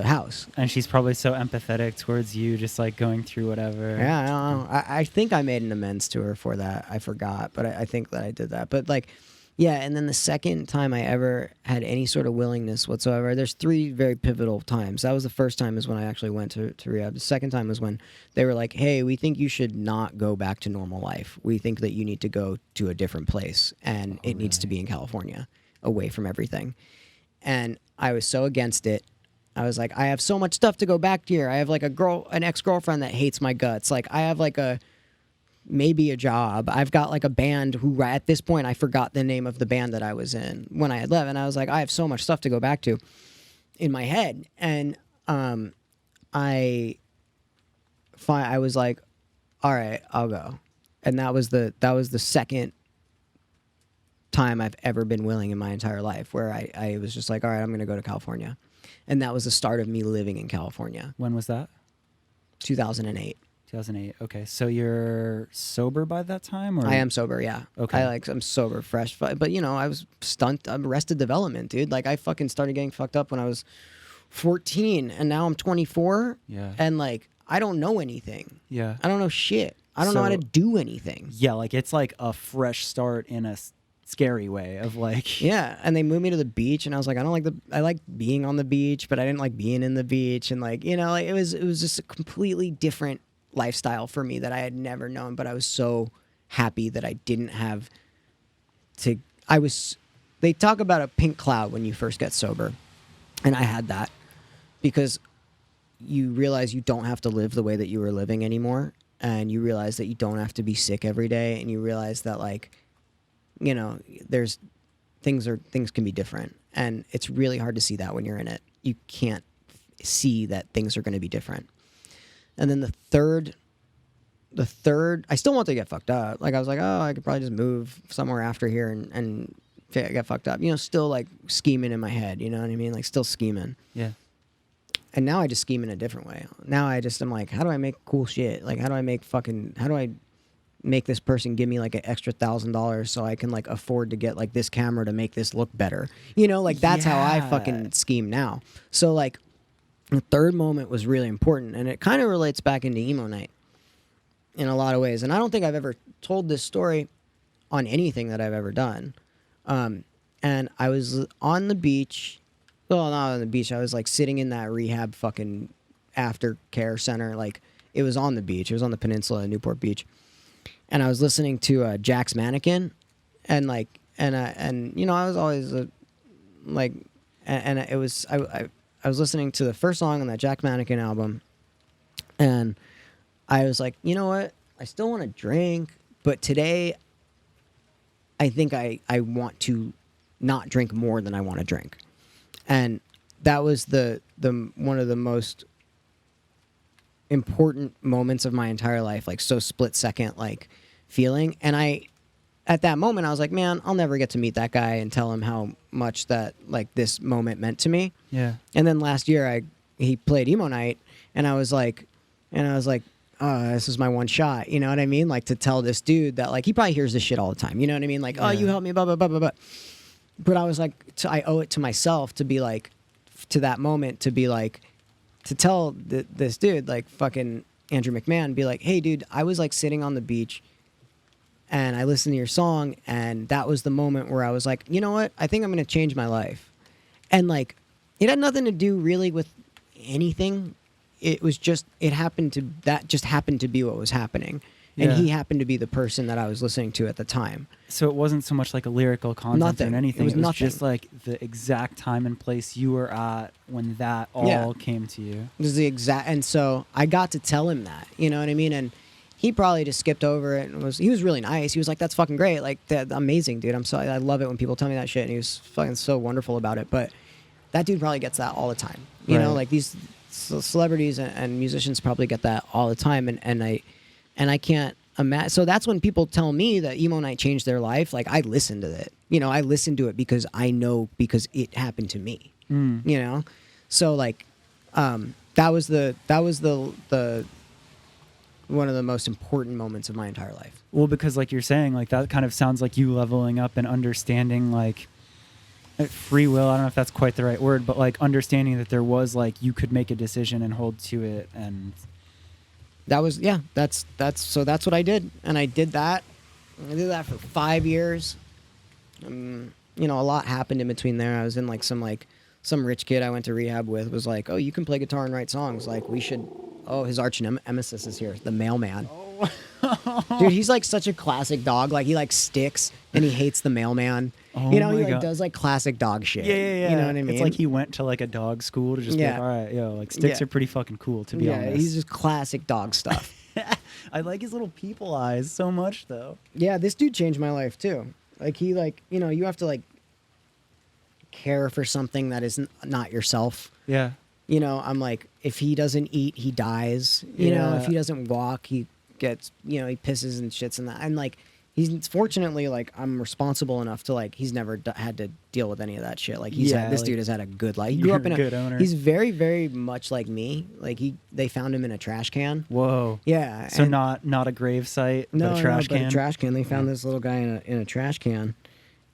house. And she's probably so empathetic towards you, just like going through whatever. Yeah, I don't know. I think I made an amends to her for that. I forgot, but I think that I did that. But like, yeah, and then the second time I ever had any sort of willingness whatsoever, there's 3 very pivotal times. That was the first time is when I actually went to rehab. The second time was when they were like, hey, we think you should not go back to normal life. We think that you need to go to a different place, and it needs to be in California, away from everything. And I was so against it. I was like, I have so much stuff to go back to here. I have like an ex-girlfriend that hates my guts. Like I have like maybe a job. I've got like a band who at this point I forgot the name of the band that I was in when I had left, and I was like, I have so much stuff to go back to in my head. And I was like, all right, I'll go. And that was the second time I've ever been willing in my entire life where I was just like, all right, I'm going to go to California. And that was the start of me living in California. When was that? 2008. 2008. Okay. So you're sober by that time? Or? I am sober, yeah. Okay. I'm sober, fresh. But you know, I was I'm Arrested Development, dude. Like I fucking started getting fucked up when I was 14, and now I'm 24. Yeah. And like, I don't know anything. Yeah. I don't know shit. I don't know how to So- do anything. Yeah. Like it's like a fresh start in a scary way of like. Yeah, and they moved me to the beach, and I was like, I like being on the beach, but I didn't like being in the beach, and like, you know, like it was just a completely different lifestyle for me that I had never known. But I was so happy that I didn't have to. They talk about a pink cloud when you first get sober, and I had that because you realize you don't have to live the way that you were living anymore, and you realize that you don't have to be sick every day, and you realize that like, you know, things can be different, and it's really hard to see that when you're in it. You can't see that things are going to be different. And then the third, I still want to get fucked up. Like I was like, oh, I could probably just move somewhere after here and get fucked up. You know, still like scheming in my head. You know what I mean? Like still scheming. Yeah. And now I just scheme in a different way. Now I'm like, how do I make cool shit? Like how do I make this person give me like an extra $1,000 so I can like afford to get like this camera to make this look better? You know, like that's how I Yeah. fucking scheme now. So like the third moment was really important, and it kind of relates back into emo night in a lot of ways. And I don't think I've ever told this story on anything that I've ever done. And I was on the beach. Well, not on the beach. I was like sitting in that rehab fucking aftercare center. Like it was on the beach. It was on the peninsula in Newport Beach. And I was listening to Jack's Mannequin, and like, and you know, I was always like, and it was I was listening to the first song on that Jack Mannequin album, and I was like, you know what? I still want to drink, But today, I think I want to not drink more than I want to drink. And that was the one of the most important moments of my entire life, like so split second like feeling. And at that moment I was like, man, I'll never get to meet that guy and tell him how much that like this moment meant to me. Yeah. And then last year he played Emo Night and I was like, oh, this is my one shot. You know what I mean? Like to tell this dude that like, he probably hears this shit all the time. You know what I mean? Like, oh, you helped me, blah, blah, blah, blah, blah. But I was like, I owe it to myself to be like, to that moment, to be like, to tell this dude, like fucking Andrew McMahon, be like, hey, dude, I was like sitting on the beach and I listened to your song. And that was the moment where I was like, you know what? I think I'm going to change my life. And like, it had nothing to do really with anything. It was just, that just happened to be what was happening. And Yeah. he happened to be the person that I was listening to at the time. So it wasn't so much like a lyrical content Nothing. or anything. It was nothing. Just like the exact time and place you were at when that all Yeah. came to you. This is the exact, and so I got to tell him that, you know what I mean? And he probably just skipped over it and he was really nice. He was like, that's fucking great. Like, that amazing, dude. I love it when people tell me that shit. And he was fucking so wonderful about it. But that dude probably gets that all the time. You know, Right. like these celebrities and musicians probably get that all the time. And I can't imagine. So that's when people tell me that Emo Night changed their life. Like, I listened to it. You know, I listened to it because I know, because it happened to me. You know? So like, that was the one of the most important moments of my entire life. Well, because like you're saying, like that kind of sounds like you leveling up and understanding like free will. I don't know if that's quite the right word, but like understanding that there was like you could make a decision and hold to it. And That was, yeah, that's what I did. And I did that. I did that for 5 years. You know, a lot happened in between there. I was in like some rich kid I went to rehab with was like, oh, you can play guitar and write songs. Like, we should, oh, his arch nemesis is here, the mailman. Dude, he's like such a classic dog. Like, he like sticks and he hates the mailman. Oh you know, my he like God. does like classic dog shit. yeah. You know what I mean? It's like he went to like a dog school to just be Yeah. like, all right, yo, like sticks Yeah. are pretty fucking cool, to be honest. he's just classic dog stuff. I like his little people eyes so much though. Yeah, this dude changed my life too. Like, he like, you know, you have to like care for something that is not yourself. Yeah. You know, I'm like, if he doesn't eat, he dies. You know, Yeah. if he doesn't walk, he gets, you know, he pisses and shits and that. And like, he's fortunately like, I'm responsible enough to like, he's never had to deal with any of that shit. Like, this like, dude has had a good life. He you're grew up in a good owner. He's very, very much like me. Like, they found him in a trash can. Whoa. Yeah. So and- not a grave site, no, but a trash no, can. but a trash can. They found this little guy in a trash can.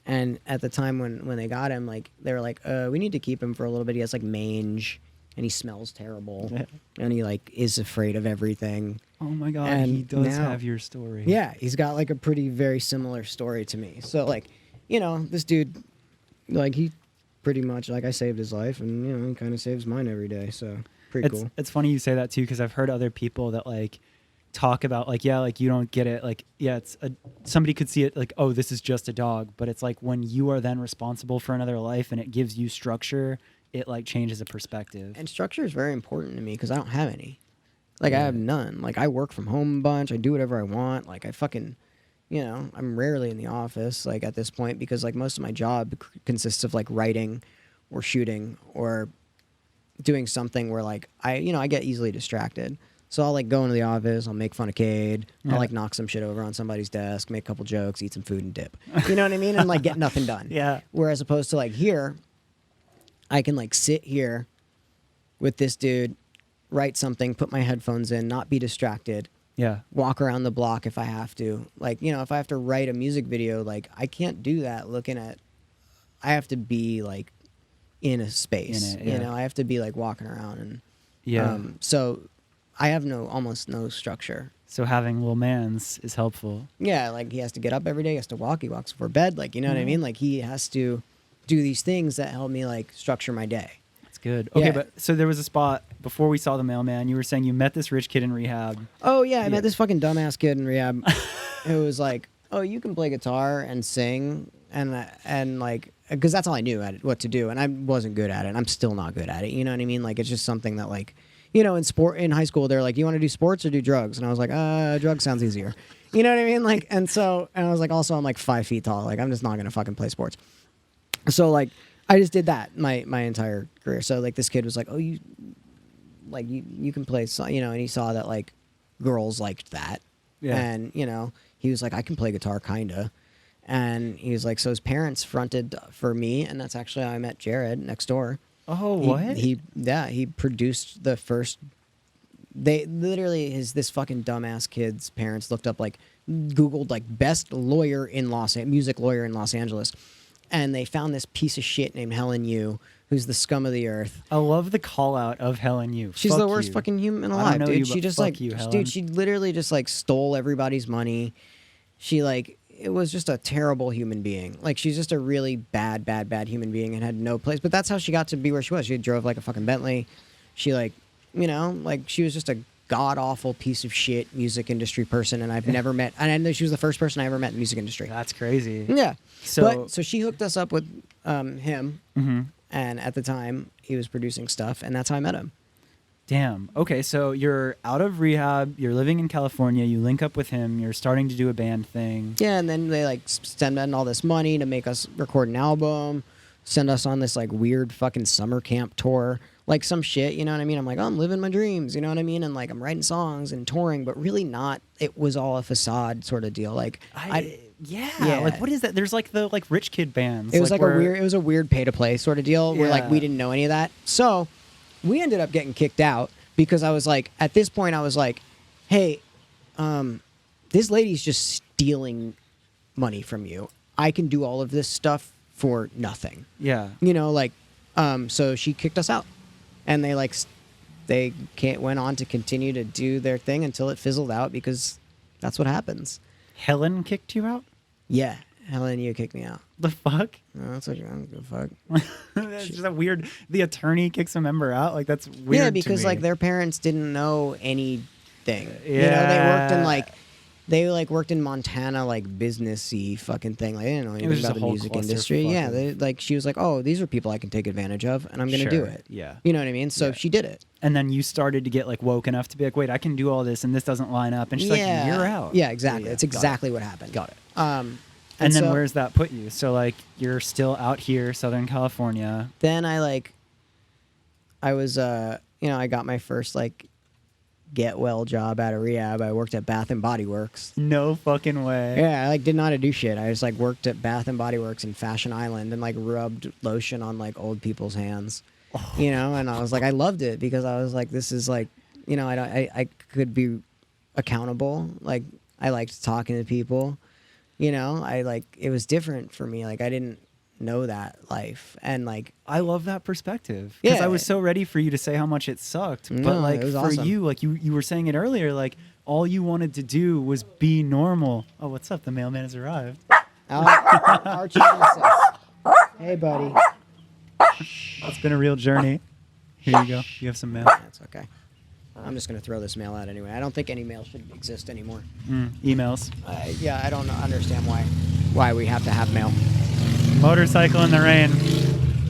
And at the time when they got him, like, they were like, we need to keep him for a little bit. He has like mange and he smells terrible. Yeah. And he like is afraid of everything. Oh my God, And he does now- have your story. Yeah, he's got like a pretty very similar story to me. So like, you know, this dude, like, he pretty much, like, I saved his life and, you know, he kind of saves mine every day. So pretty cool. It's funny you say that too, because I've heard other people that like talk about like, yeah, like you don't get it, like, yeah, somebody could see it like, oh, this is just a dog, but it's like when you are then responsible for another life and it gives you structure, it like changes a perspective. And structure is very important to me because I don't have any. Like, I have none. Like, I work from home a bunch. I do whatever I want. Like, I fucking, you know, I'm rarely in the office, like, at this point, because, like, most of my job consists of, like, writing or shooting or doing something where, like, I get easily distracted. So I'll, like, go into the office. I'll make fun of Cade. Yeah. I'll, like, knock some shit over on somebody's desk, make a couple jokes, eat some food and dip. You know what I mean? And, like, get nothing done. Yeah. Whereas opposed to, like, here, I can, like, sit here with this dude, write something, put my headphones in, not be distracted, Yeah. walk around the block if I have to. Like, you know, if I have to write a music video, like, I can't do that I have to be, like, in a space. In it, yeah. You know, I have to be, like, walking around. And Yeah. so I have almost no structure. So having Lil Mans is helpful. Yeah, like, he has to get up every day, he has to walk, he walks before bed. Like, you know what I mean? Like, he has to do these things that help me, like, structure my day. That's good. Okay, Yeah. but so there was a spot before we saw the mailman. You were saying you met this rich kid in rehab. Oh yeah, I Yeah. met this fucking dumbass kid in rehab who was like, "Oh, you can play guitar and sing," and like, because that's all I knew what to do, and I wasn't good at it. And I'm still not good at it. You know what I mean? Like, it's just something that, like, you know, in high school, they're like, "You want to do sports or do drugs?" And I was like, "Drugs sounds easier," You know what I mean? Like, and I was like, also, I'm like 5 feet tall. Like, I'm just not gonna fucking play sports. So like, I just did that my entire career. So like, this kid was like, oh, you can play, and he saw that like girls liked that, Yeah. and he was like, I can play guitar, kinda. And he was like, so his parents fronted for me, and that's actually how I met Jared next door. Oh, what? He produced the first. They literally this fucking dumbass kid's parents looked up, like, Googled like best lawyer in music lawyer in Los Angeles, and they found this piece of shit named Helen Yu, who's the scum of the earth. I love the call out of Helen Yu. She's Fuck the worst you. fucking human I don't alive, know dude. you, She but just fuck like, you, Helen. dude, she literally just like stole everybody's money. She like, it was just a terrible human being. Like, she's just a really bad human being and had no place. But that's how she got to be where she was. She drove like a fucking Bentley. She like, like she was just a god awful piece of shit music industry person. And I've never met, and I know she was the first person I ever met in the music industry. That's crazy. Yeah. So- So she hooked us up with him. Mm-hmm. And at the time he was producing stuff, and that's how I met him. Damn. Okay, so you're out of rehab. You're living in California. You link up with him. You're starting to do a band thing. Yeah, and then they like send in all this money to make us record an album, send us on this like weird fucking summer camp tour, like some shit, you know what I mean? I'm like, oh, I'm living my dreams, you know what I mean? And like, I'm writing songs and touring, but really not. It was all a facade sort of deal. Like, Yeah. Yeah. Like, what is that? There's like the rich kid bands. it was like a where- weird, it was a weird pay to play sort of deal where like Yeah. we didn't know any of that. So we ended up getting kicked out because I was like, at this point, I was like, hey, this lady's just stealing money from you. I can do all of this stuff for nothing. Yeah. So she kicked us out, and they went on to continue to do their thing until it fizzled out, because that's what happens. Helen kicked you out? Yeah, Helen, you kicked me out. The fuck? No, that's what you're on. Good fuck. That's just a weird. The attorney kicks a member out. Like, that's weird. Yeah, to because me. like their parents didn't know anything. Yeah. They worked in Montana, like businessy fucking thing. Like, they didn't know was anything just about a the whole music clusterfuck industry. Yeah, of- she was like, oh, these are people I can take advantage of, and I'm gonna do Sure, it. yeah. You know what I mean? So Yeah. she did it. And then you started to get like woke enough to be like, wait, I can do all this, and this doesn't line up. And she's like, you're out. Yeah, exactly. Yeah, That's got exactly what happened. Got it. And then so where's that put you? So like you're still out here, Southern California. then I was I got my first like get well job out of rehab. I worked at Bath and Body Works. No fucking way. Yeah, I like didn't know how to do shit. I just like worked at Bath and Body Works in Fashion Island and like rubbed lotion on like old people's hands. And I was like, I loved it because I was like, this is like, I could be accountable. Like, I liked talking to people. It was different for me. Like, I didn't know that life, and like, I love that perspective because Yeah. I was so ready for you to say how much it sucked. No, But like it was for awesome. you, like you were saying it earlier, like all you wanted to do was be normal. Oh, what's up? The mailman has arrived. Archie Nemesis. Hey, buddy. It's been a real journey. Here you go. You have some mail. That's okay. I'm just gonna throw this mail out anyway. I don't think any mail should exist anymore. Emails. I don't understand why we have to have mail. Motorcycle in the rain.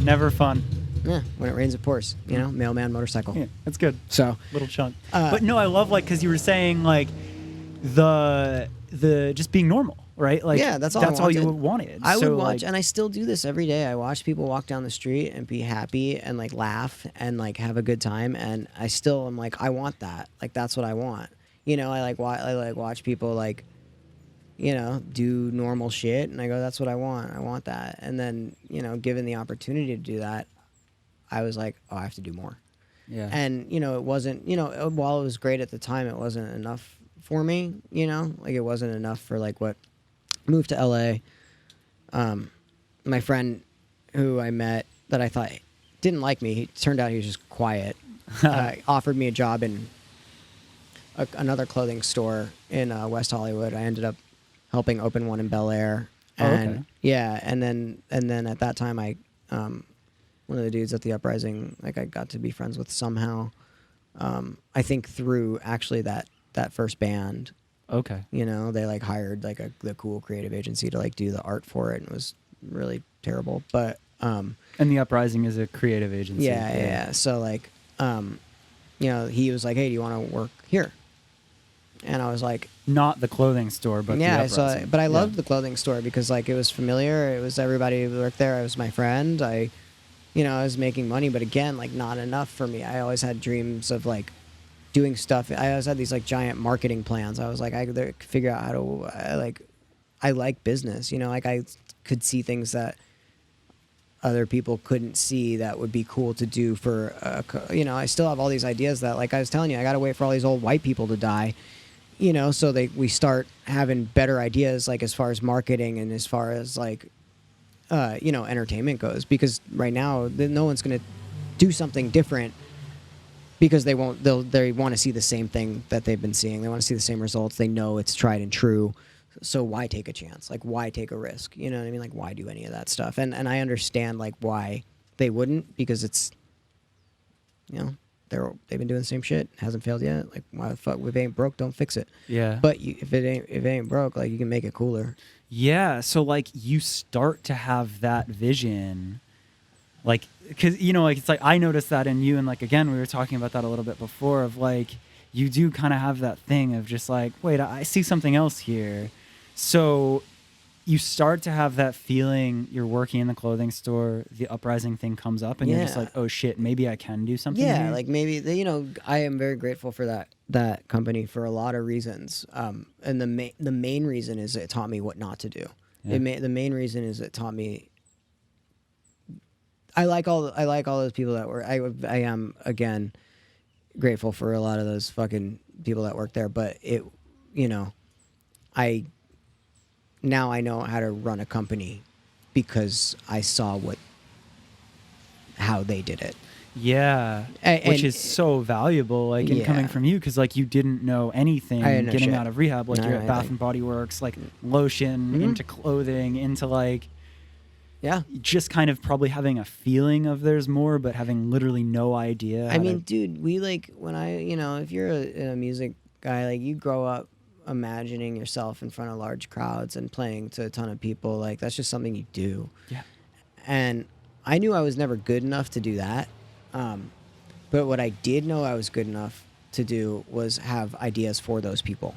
Never fun. Yeah, when it rains, it pours. Mailman, motorcycle. Yeah, that's good. So Little chunk. But no, I love because you were saying like the just being normal, right? Like Yeah, that's all I you wanted. wanted. I So, would watch, like, and I still do this every day. I watch people walk down the street and be happy and like laugh and like have a good time, and I still am like, I want that. Like, that's what I want. I watch people like, do normal shit, and I go, that's what I want. I want that. And then given the opportunity to do that, I was like, oh, I have to do more. yeah. And it wasn't, while it was great at the time, it wasn't enough for me. Like, it wasn't enough for like what moved to LA. My friend who I met that I thought didn't like me, it turned out he was just quiet, offered me a job in another clothing store in West Hollywood. I ended up helping open one in Bel Air. And okay. yeah, and then at that time I one of the dudes at the Uprising, like, I got to be friends with somehow. I think through actually that first band. Okay. They like hired like the cool creative agency to like do the art for it, and it was really terrible. But And the Uprising is a creative agency. yeah. So like, he was like, hey, do you want to work here? And I was like, Not the clothing store, but yeah, the I saw Uprising. it. But I Yeah. loved the clothing store because like it was familiar. It was everybody who worked there. It was my friend. I was making money, but again, like not enough for me. I always had dreams of like doing stuff. I always had these like giant marketing plans. I was like, I could figure out how to I like business, like I could see things that other people couldn't see that would be cool to do for, I still have all these ideas that, like I was telling you, I got to wait for all these old white people to die, so we start having better ideas, like as far as marketing and as far as like, entertainment goes, because right now no one's going to do something different because they want to see the same thing that they've been seeing. They want to see the same results. They know it's tried and true. So why take a chance? Like, why take a risk? You know what I mean? Like, why do any of that stuff? And I understand like why they wouldn't, because it's, they've been doing the same shit. It hasn't failed yet. Like, why the fuck? If it ain't broke, don't fix it. Yeah. But if it ain't broke, like you can make it cooler. Yeah. So like you start to have that vision, like, because like it's like I noticed that in you, and like again we were talking about that a little bit before, of like you do kind of have that thing of just like, wait, I see something else here. So you start to have that feeling. You're working in the clothing store, the Uprising thing comes up, and you're just Yeah. like, oh shit, maybe I can do something. Yeah, here. like maybe I am very grateful for that company for a lot of reasons. And the main reason is it taught me what not to do. Yeah. The main reason is it taught me. I like all those people that were. I am again grateful for a lot of those fucking people that work there. But I now I know how to run a company because I saw how they did it. Yeah, And- which is so valuable, like in coming Yeah. from you, because like you didn't know anything I didn't know getting shit. out of rehab. Like No, you're at I- Bath like- and Body Works, like lotion, Mhm. into clothing, into like Yeah. just kind of probably having a feeling of there's more, but having literally no idea. I how mean, to- dude, we like when if you're a music guy, like you grow up imagining yourself in front of large crowds and playing to a ton of people. Like that's just something you do. yeah, And I knew I was never good enough to do that. But what I did know I was good enough to do was have ideas for those people.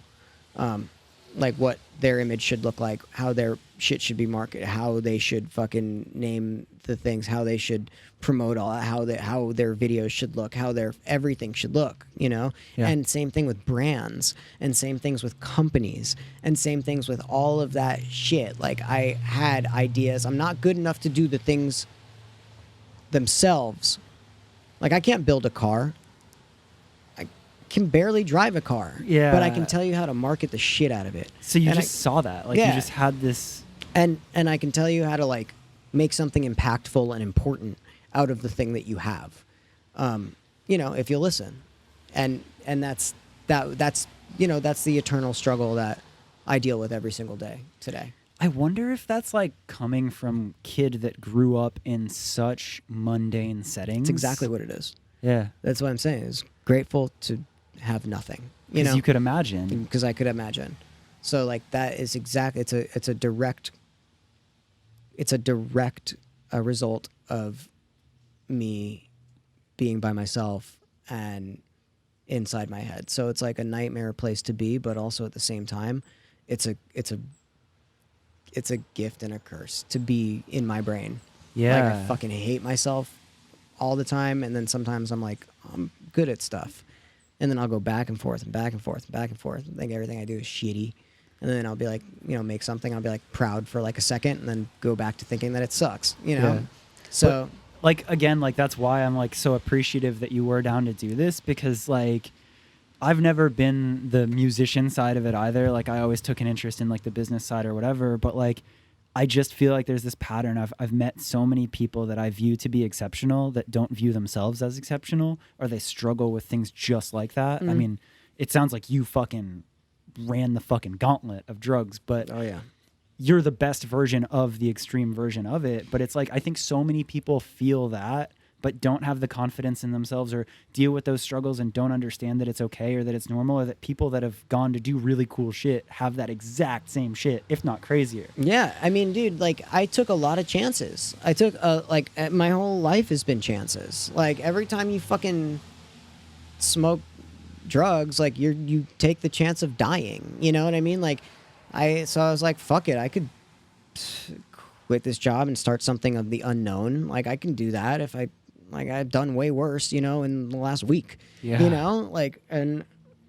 Like what their image should look like, how their shit should be marketed, how they should fucking name the things, how they should promote all that, how their videos should look, how their everything should look, Yeah. And same thing with brands, and same things with companies, and same things with all of that shit. Like I had ideas. I'm not good enough to do the things themselves. Like I can't build a car. I can barely drive a car. Yeah. But I can tell you how to market the shit out of it. so you And just saw that, like you Yeah. just had this. and I can tell you how to like make something impactful and important out of the thing that you have. If you listen. And that's the eternal struggle that I deal with every single day today. I wonder if that's like coming from kid that grew up in such mundane settings. It's exactly what it is. Yeah, That's what I'm saying. Is grateful to have nothing. because you could imagine. Because I could imagine. So like that is exactly it's a direct result of me being by myself and inside my head. So it's like a nightmare place to be, but also at the same time, it's a gift and a curse to be in my brain. Yeah. Like I fucking hate myself all the time, and then sometimes I'm like, I'm good at stuff. And then I'll go back and forth and back and forth and back and forth and think everything I do is shitty. And then I'll be like, make something, I'll be like proud for like a second and then go back to thinking that it sucks, Yeah. So Like again, like that's why I'm like so appreciative that you were down to do this, because like I've never been the musician side of it either. Like I always took an interest in like the business side or whatever, but like I just feel like there's this pattern. I've met so many people that I view to be exceptional that don't view themselves as exceptional, or they struggle with things just like that. I mean, it sounds like you fucking ran the fucking gauntlet of drugs, but oh yeah. you're the best version of the extreme version of it. But it's like, I think so many people feel that, but don't have the confidence in themselves or deal with those struggles and don't understand that it's okay or that it's normal, or that people that have gone to do really cool shit have that exact same shit, if not crazier. Yeah, I mean, dude, like I took a lot of chances. I took my whole life has been chances. Like every time you fucking smoke drugs, like you take the chance of dying. You know what I mean? Like, so I was like, fuck it, I could quit this job and start something of the unknown. Like, I can do that if I've done way worse, in the last week. Yeah. Like, and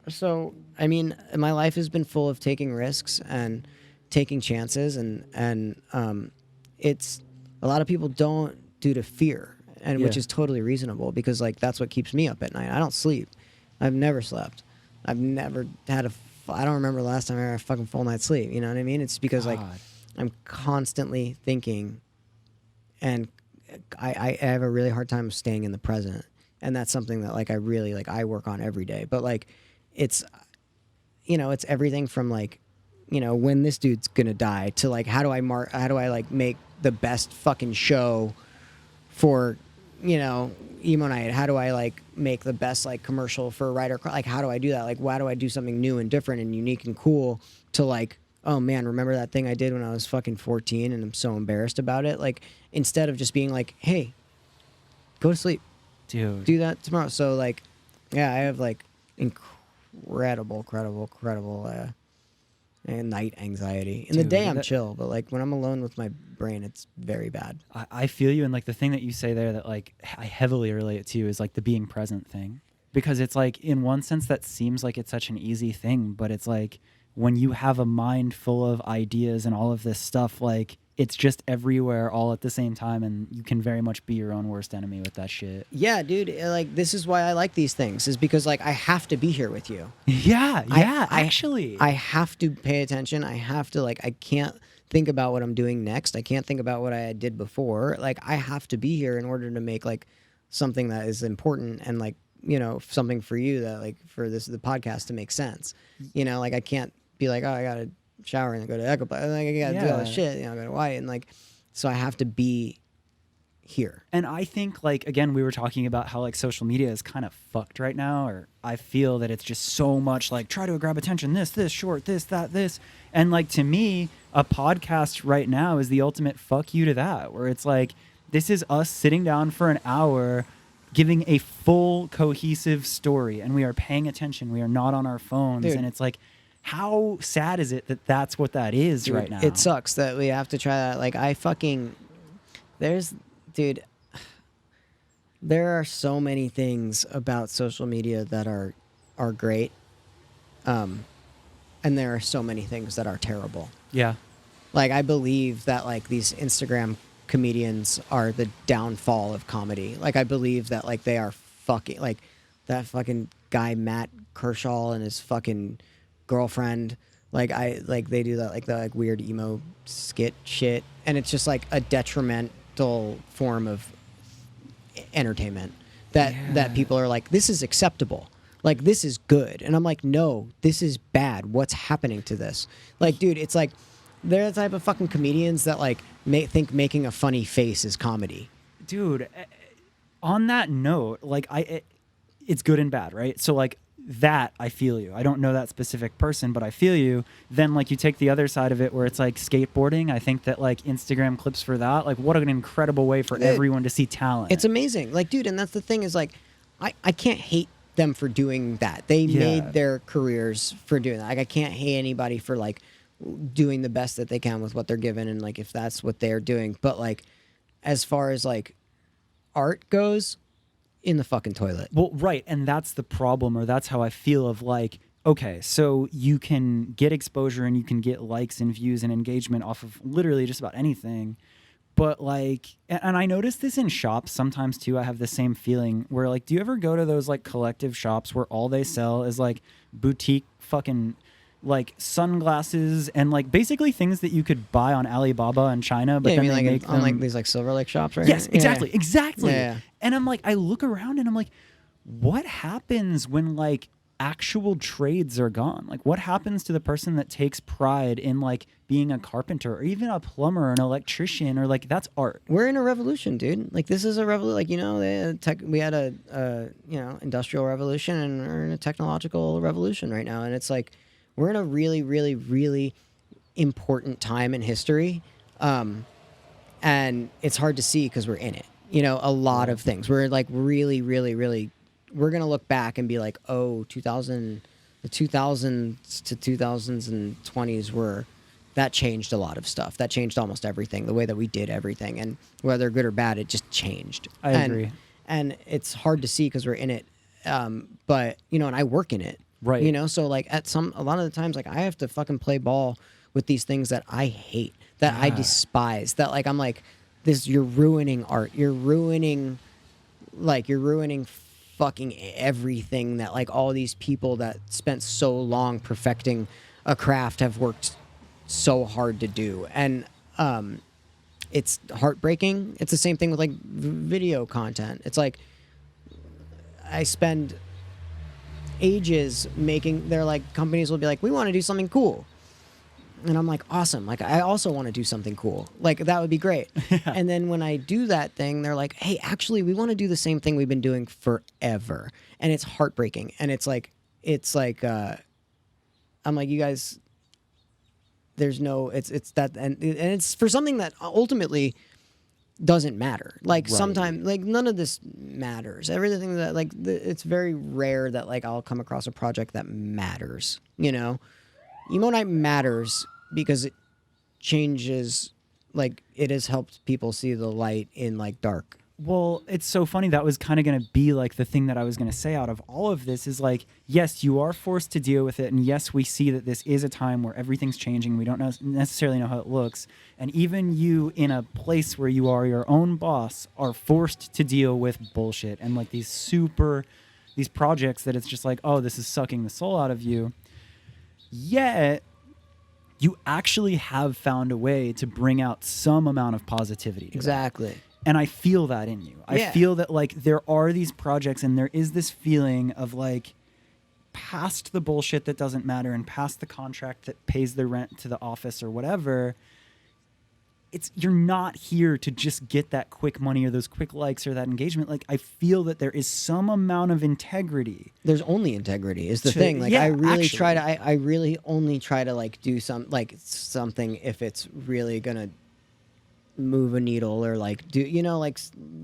so I mean, my life has been full of taking risks and taking chances, and it's a lot of people don't, due to fear, and which Yeah. is totally reasonable, because like that's what keeps me up at night. I don't sleep. I've never slept. I've never had I don't remember the last time I had a fucking full night's sleep. You know what I mean? It's because like God. I'm constantly thinking, and I have a really hard time staying in the present, and that's something that like I really like I work on every day. But like it's it's everything from like when this dude's gonna die to like how do I like make the best fucking show for emo night. How do I like make the best like commercial for a writer, like how do I do that, like why do I do something new and different and unique and cool to like, oh man, remember that thing I did when I was fucking 14 and I'm so embarrassed about it, like instead of just being like, hey, go to sleep, Dude. do that tomorrow. So like yeah, I have like incredible and night anxiety. In the Dude, day I'm that- chill, but like when I'm alone with my brain, it's very bad. I feel you, and like the thing that you say there that like I heavily relate to is like the being present thing, because it's like in one sense that seems like it's such an easy thing, but it's like when you have a mind full of ideas and all of this stuff, like it's just everywhere all at the same time, and you can very much be your own worst enemy with that shit. Yeah, dude, like this is why I like these things, is because like I have to be here with you. Yeah, yeah, I actually. I have to pay attention. I have to like I can't think about what I'm doing next. I can't think about what I did before. Like I have to be here in order to make like something that is important and like, something for you that like for the podcast to make sense. Like I can't be like, oh, I got to shower and then go to Echo. Like I got to do all this shit, go to White, and like so I have to be here. And I think, like, again, we were talking about how, like, social media is kind of fucked right now, or I feel that it's just so much, like, try to grab attention, this, short, this, that, this. And, like, to me, a podcast right now is the ultimate fuck you to that, where it's like, this is us sitting down for an hour, giving a full, cohesive story, and we are paying attention. We are not on our phones. Dude. And it's like, how sad is it that that's what that is right now? It sucks that we have to try that. Like dude, there are so many things about social media that are great, and there are so many things that are terrible. Yeah. Like I believe that like these Instagram comedians are the downfall of comedy. Like I believe that like they are fucking like that fucking guy Matt Kershaw and his fucking girlfriend. Like they do that like the like weird emo skit shit, and it's just like a detrimental form of entertainment that people are like, this is acceptable, like this is good, and I'm like, no, this is bad. What's happening to this? Like, dude, it's like they're the type of fucking comedians that like think making a funny face is comedy. Dude, on that note, like it's good and bad, right? So like that, I feel you. I don't know that specific person, but I feel you. Then like you take the other side of it where it's like skateboarding. I think that like Instagram clips for that, like what an incredible way for everyone to see talent. It's amazing. Like, dude, and that's the thing is like, I can't hate them for doing that. They made their careers for doing that. Like I can't hate anybody for like doing the best that they can with what they're given, and like if that's what they're doing. But like as far as like art goes, in the fucking toilet. Well, right, and that's the problem, or that's how I feel of like, okay, so you can get exposure and you can get likes and views and engagement off of literally just about anything. But like, and I notice this in shops sometimes too. I have the same feeling where like, do you ever go to those like collective shops where all they sell is like boutique fucking like sunglasses and like basically things that you could buy on Alibaba in China, but yeah, then you they mean like make on them like these like Silver Lake shops, right? Yes, Yeah, exactly, yeah. exactly. Yeah. And I'm like, I look around and I'm like, what happens when like actual trades are gone? Like what happens to the person that takes pride in like being a carpenter or even a plumber or an electrician, or like that's art? We're in a revolution, dude. Like this is a revolution. Like we had a industrial revolution, and we're in a technological revolution right now. And it's like we're in a really, really, really important time in history, and it's hard to see because we're in it. A lot of things. We're like really, really, really we're gonna look back and be like, oh, 2000, the 2000s to 2020s were, that changed a lot of stuff. That changed almost everything, the way that we did everything, and whether good or bad, it just changed. I agree. And it's hard to see because we're in it, but you know, and I work in it, Right. You know, so like a lot of the times, like I have to fucking play ball with these things that I hate, that I despise, that like I'm like, this, you're ruining art, you're ruining fucking everything that like all these people that spent so long perfecting a craft have worked so hard to do. And it's heartbreaking. It's the same thing with like video content. It's like I spend ages making, they're like, companies will be like, we want to do something cool, and I'm like, awesome, like I also want to do something cool, like that would be great. And then when I do that thing, they're like, hey, actually we want to do the same thing we've been doing forever, and it's heartbreaking. And it's like I'm like, you guys, there's no, it's that, and it's for something that ultimately doesn't matter. Like sometimes, like none of this matters. Everything that like it's very rare that like I'll come across a project that matters. You know, Emo Nite matters because it changes. Like it has helped people see the light in like dark. Well, it's so funny. That was kind of going to be like the thing that I was going to say out of all of this is like, yes, you are forced to deal with it. And yes, we see that this is a time where everything's changing. We don't necessarily know how it looks. And even you in a place where you are your own boss are forced to deal with bullshit and like these projects that it's just like, oh, this is sucking the soul out of you. Yet you actually have found a way to bring out some amount of positivity to Exactly. that. And I feel that in you. I feel that like there are these projects and there is this feeling of like past the bullshit that doesn't matter and past the contract that pays the rent to the office or whatever. You're not here to just get that quick money or those quick likes or that engagement. Like I feel that there is some amount of integrity. There's only integrity is the thing. Like I really try to, I really only try to like do something if it's really gonna move a needle or like do, you know, like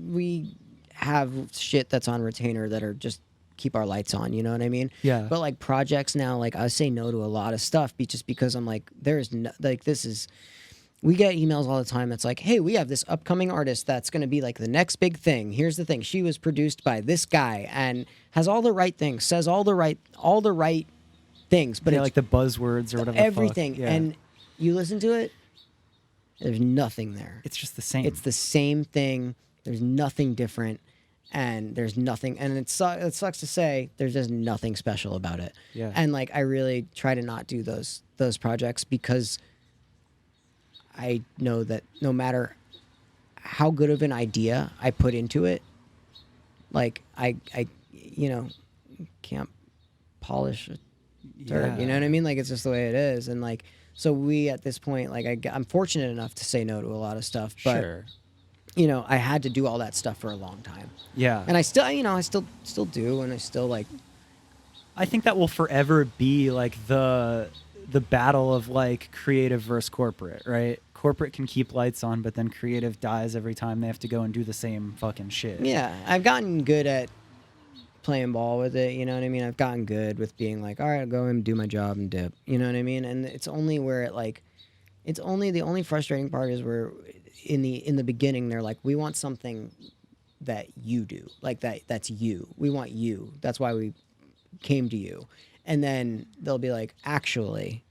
we have shit that's on retainer that are just keep our lights on, you know what I mean? Yeah. But like projects now, like I say no to a lot of stuff just because I'm like, there's no, like we get emails all the time that's like, hey, we have this upcoming artist that's going to be like the next big thing. Here's the thing, she was produced by this guy and has all the right things, says all the right things, but it's like the buzzwords or whatever everything. the fuck. Yeah. And you listen to it, there's nothing there. It's just the same. It's the same thing. There's nothing different, and there's nothing. And it sucks to say, there's just nothing special about it. Yeah. And like, I really try to not do those projects because I know that no matter how good of an idea I put into it, like I you know, can't polish a turd. You know what I mean? Like it's just the way it is, and like. So we, at this point, like I'm fortunate enough to say no to a lot of stuff, but you know, I had to do all that stuff for a long time. Yeah. And I still, you know, I still do, and I still like. I think that will forever be like the battle of like creative versus corporate, right? Corporate can keep lights on, but then creative dies every time they have to go and do the same fucking shit. Yeah, I've gotten good at playing ball with it, you know what I mean? I've gotten good with being like, all right, I'll go and do my job and dip, you know what I mean? And it's only where it like, the only frustrating part is where in the beginning they're like, we want something that you do, like that's you. We want you. That's why we came to you. And then they'll be like, actually,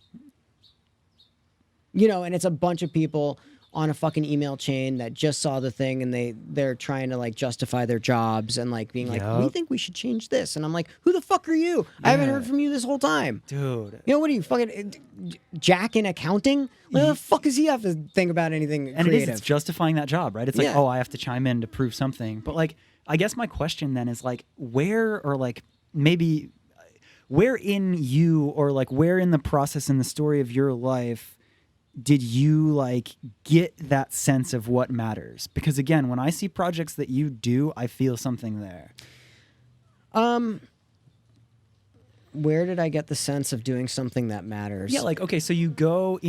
you know, and it's a bunch of people on a fucking email chain that just saw the thing and they're trying to like justify their jobs and like being like, we think we should change this. And I'm like, who the fuck are you? I haven't heard from you this whole time. Dude. You know, what are you, fucking Jack in accounting? What the fuck does he have to think about anything and creative? it's justifying that job, right? It's like, oh, I have to chime in to prove something. But like, I guess my question then is like, where or like maybe where in you or like where in the process in the story of your life did you like get that sense of what matters? Because again, when I see projects that you do, I feel something there. Where did I get the sense of doing something that matters? Yeah, like, okay, so you go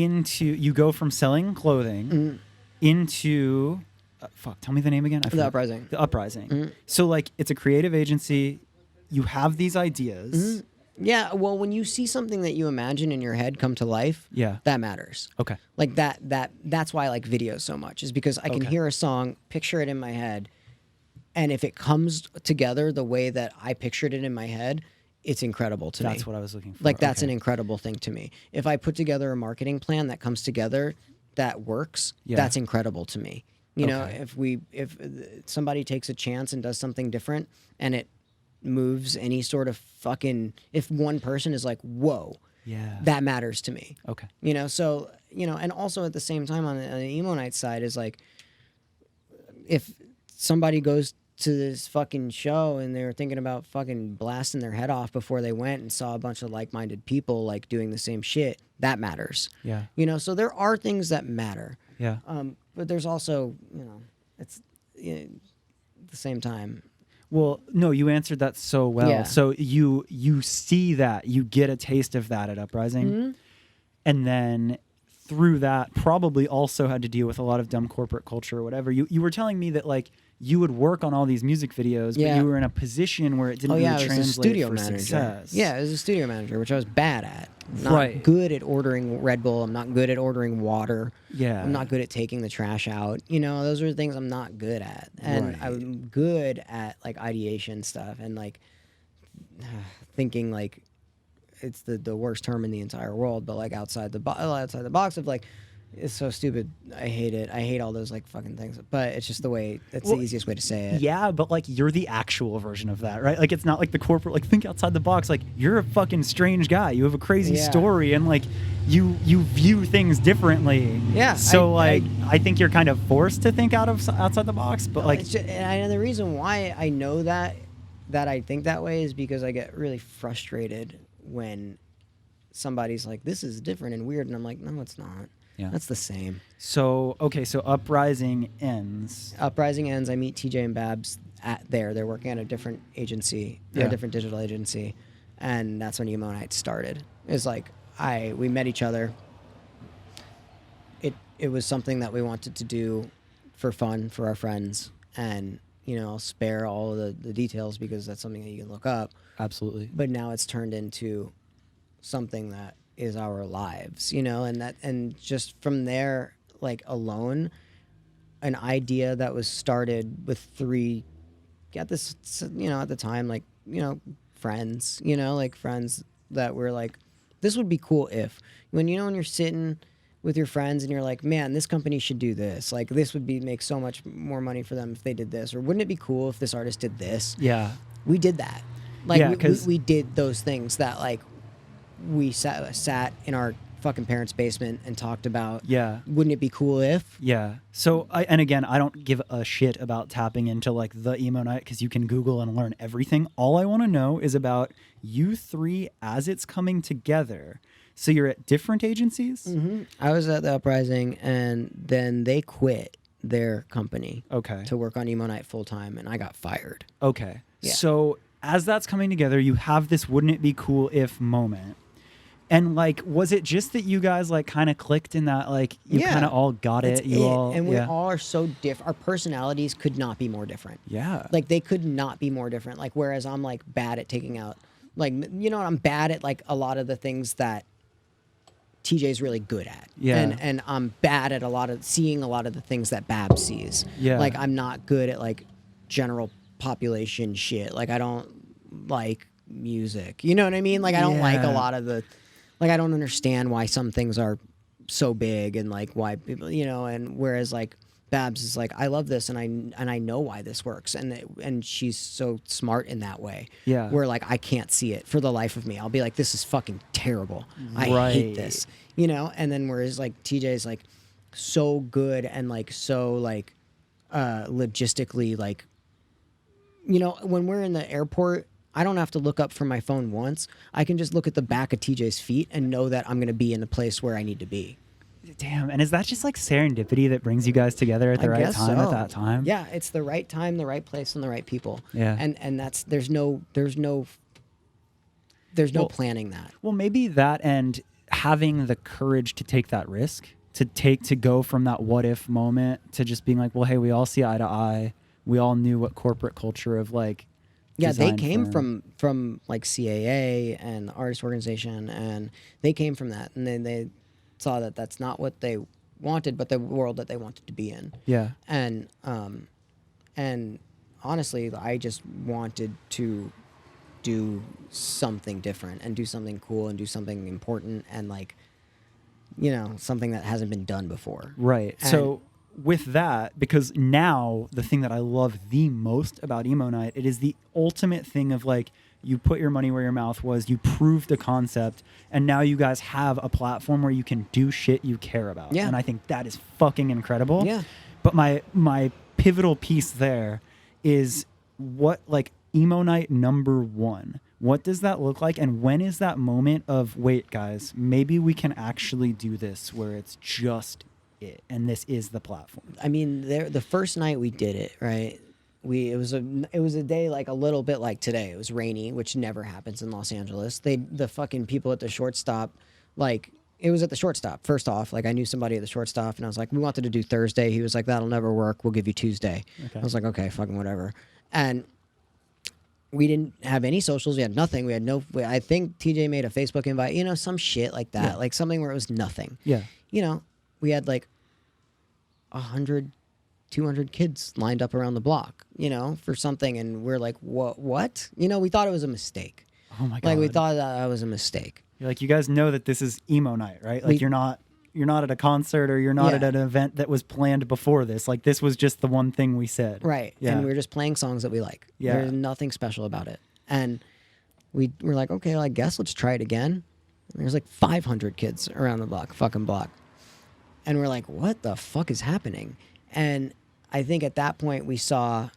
from selling clothing into tell me the name again. The Uprising. The Uprising. Mm-hmm. So like it's a creative agency. you have these ideas. Yeah, well, when you see something that you imagine in your head come to life, Yeah. that matters. Okay. Like that's why I like videos so much, is because I can Okay. hear a song, picture it in my head, and if it comes together the way that I pictured it in my head, it's incredible to me. That's what I was looking for. Like that's an Okay. incredible thing to me. If I put together a marketing plan that comes together that works, Yeah. that's incredible to me. You know, Okay. if somebody takes a chance and does something different and it moves any sort of fucking, if one person is like, whoa, Yeah. that matters to me. Okay. You know, so, you know, and also at the same time on the emo night side is like, if somebody goes to this fucking show and they were thinking about fucking blasting their head off before they went and saw a bunch of like-minded people like doing the same shit, that matters. Yeah. You know, so there are things that matter. Yeah. But there's also, you know, it's at the same time. Well, no, you answered that so well. Yeah. So you see that, you get a taste of that at Uprising, and then through that probably also had to deal with a lot of dumb corporate culture or whatever. You were telling me that like you would work on all these music videos, but Yeah. you were in a position where it didn't Oh yeah, really I was a translate studio for manager. success. Yeah, I was a studio manager, which I was bad at. Not Right. good at ordering Red Bull. I'm not good at ordering water. Yeah. I'm not good at taking the trash out. You know, those are the things I'm not good at. And Right. I'm good at like ideation stuff and like thinking like it's the worst term in the entire world, but like outside the box of like, it's so stupid. I hate it. I hate all those like fucking things. But it's just the way. That's Well, the easiest way to say it. Yeah, but like you're the actual version of that, right? Like it's not like the corporate, like think outside the box. Like you're a fucking strange guy. You have a crazy Yeah. story and like you view things differently. Yeah, So I I think you're kind of forced to think outside the box, but like It's and the reason why I know that I think that way is because I get really frustrated when somebody's like, "This is different and weird," and I'm like, "No, it's not. Yeah. That's the same." so okay, so Uprising ends. Uprising ends. I meet TJ and Babs They're working at a different agency, Yeah. a different digital agency, and that's when Emo Night started. It's like we met each other. It was something that we wanted to do for fun for our friends, and you know, I'll spare all of the details because that's something that you can look up. Absolutely. But now it's turned into something that is our lives, you know, and just from there, like alone, an idea that was started with three, at this, you know, at the time, like, you know, friends, you know, like friends that were like, this would be cool if, when you're sitting with your friends and you're like, man, this company should do this. Like this would make so much more money for them if they did this. Or wouldn't it be cool if this artist did this? Yeah. We did that. Like Yeah, we 'cause- we did those things that like we sat in our fucking parents' basement and talked about. Yeah. Wouldn't it be cool if? Yeah. So and again, I don't give a shit about tapping into like the emo night because you can Google and learn everything. All I want to know is about you three as it's coming together. So you're at different agencies? I was at the Uprising, and then they quit their company Okay. to work on Emo Night full time, and I got fired. Okay. Yeah. So as that's coming together, you have this wouldn't it be cool if moment. And like, was it just that you guys like kind of clicked in that like you Yeah. kind of all got That's it? You all and we yeah. all are so different. Our personalities could not be more different. Yeah. Like they could not be more different. Like whereas I'm like bad at taking out, like, you know, I'm bad at like a lot of the things that TJ's really good at. Yeah. And I'm bad at seeing a lot of the things that Bab sees. Yeah. Like I'm not good at like general population shit. Like I don't like music. You know what I mean? Like I don't like a Yeah. lot of the, like I don't understand why some things are so big and like why people, you know, and whereas like Babs is like, I love this and I know why this works, and she's so smart in that way. Yeah. Where like I can't see it for the life of me. I'll be like, this is fucking terrible. I Right. hate this. You know, and then whereas like TJ's like so good and like so like logistically like, you know, when we're in the airport, I don't have to look up from my phone once. I can just look at the back of TJ's feet and know that I'm going to be in a place where I need to be. Damn. And is that just like serendipity that brings you guys together at the I right guess time so. at that time? Yeah, it's the right time, the right place, and the right people. Yeah. And that's there's no Well- planning that. Well, maybe that and having the courage to take that risk, to go from that what if moment to just being like, well, hey, we all see eye to eye. We all knew what corporate culture of like, Yeah, they design came firm. from like CAA and the artist organization, and they came from that, and then they saw that that's not what they wanted, but the world that they wanted to be in. Yeah. And honestly, I just wanted to do something different and do something cool and do something important and like, you know, something that hasn't been done before. Right. And- So with that, because now the thing that I love the most about Emo Night, it is the ultimate thing of like, you put your money where your mouth was, you proved the concept, and now you guys have a platform where you can do shit you care about. Yeah. And I think that is fucking incredible. Yeah. But my pivotal piece there is what, like, Emo Night #1. What does that look like? And when is that moment of, wait, guys, maybe we can actually do this where it's just it and this is the platform? I mean, the first night we did it, right? It was a day like a little bit like today. It was rainy, which never happens in Los Angeles. The fucking people at the shortstop, like it was at the shortstop. First off, like I knew somebody at the shortstop, and I was like, we wanted to do Thursday. He was like, that'll never work. We'll give you Tuesday. Okay. I was like, okay, fucking whatever. And we didn't have any socials. We had nothing. We had no. I think TJ made a Facebook invite. You know, some shit like that, Yeah. like something where it was nothing. Yeah. You know, we had like 100, 200 kids lined up around the block, you know, for something. And we're like, what? You know, we thought it was a mistake. Oh my God. Like we thought that was a mistake. You're like, you guys know that this is Emo Night, right? Like you're not at a concert, or you're not Yeah. at an event that was planned before this. Like this was just the one thing we said. Right. Yeah. And we were just playing songs that we like. Yeah. There's nothing special about it. And we were like, okay, well, I guess let's try it again. And there's like 500 kids around the fucking block. And we're like, what the fuck is happening? And I think at that point we saw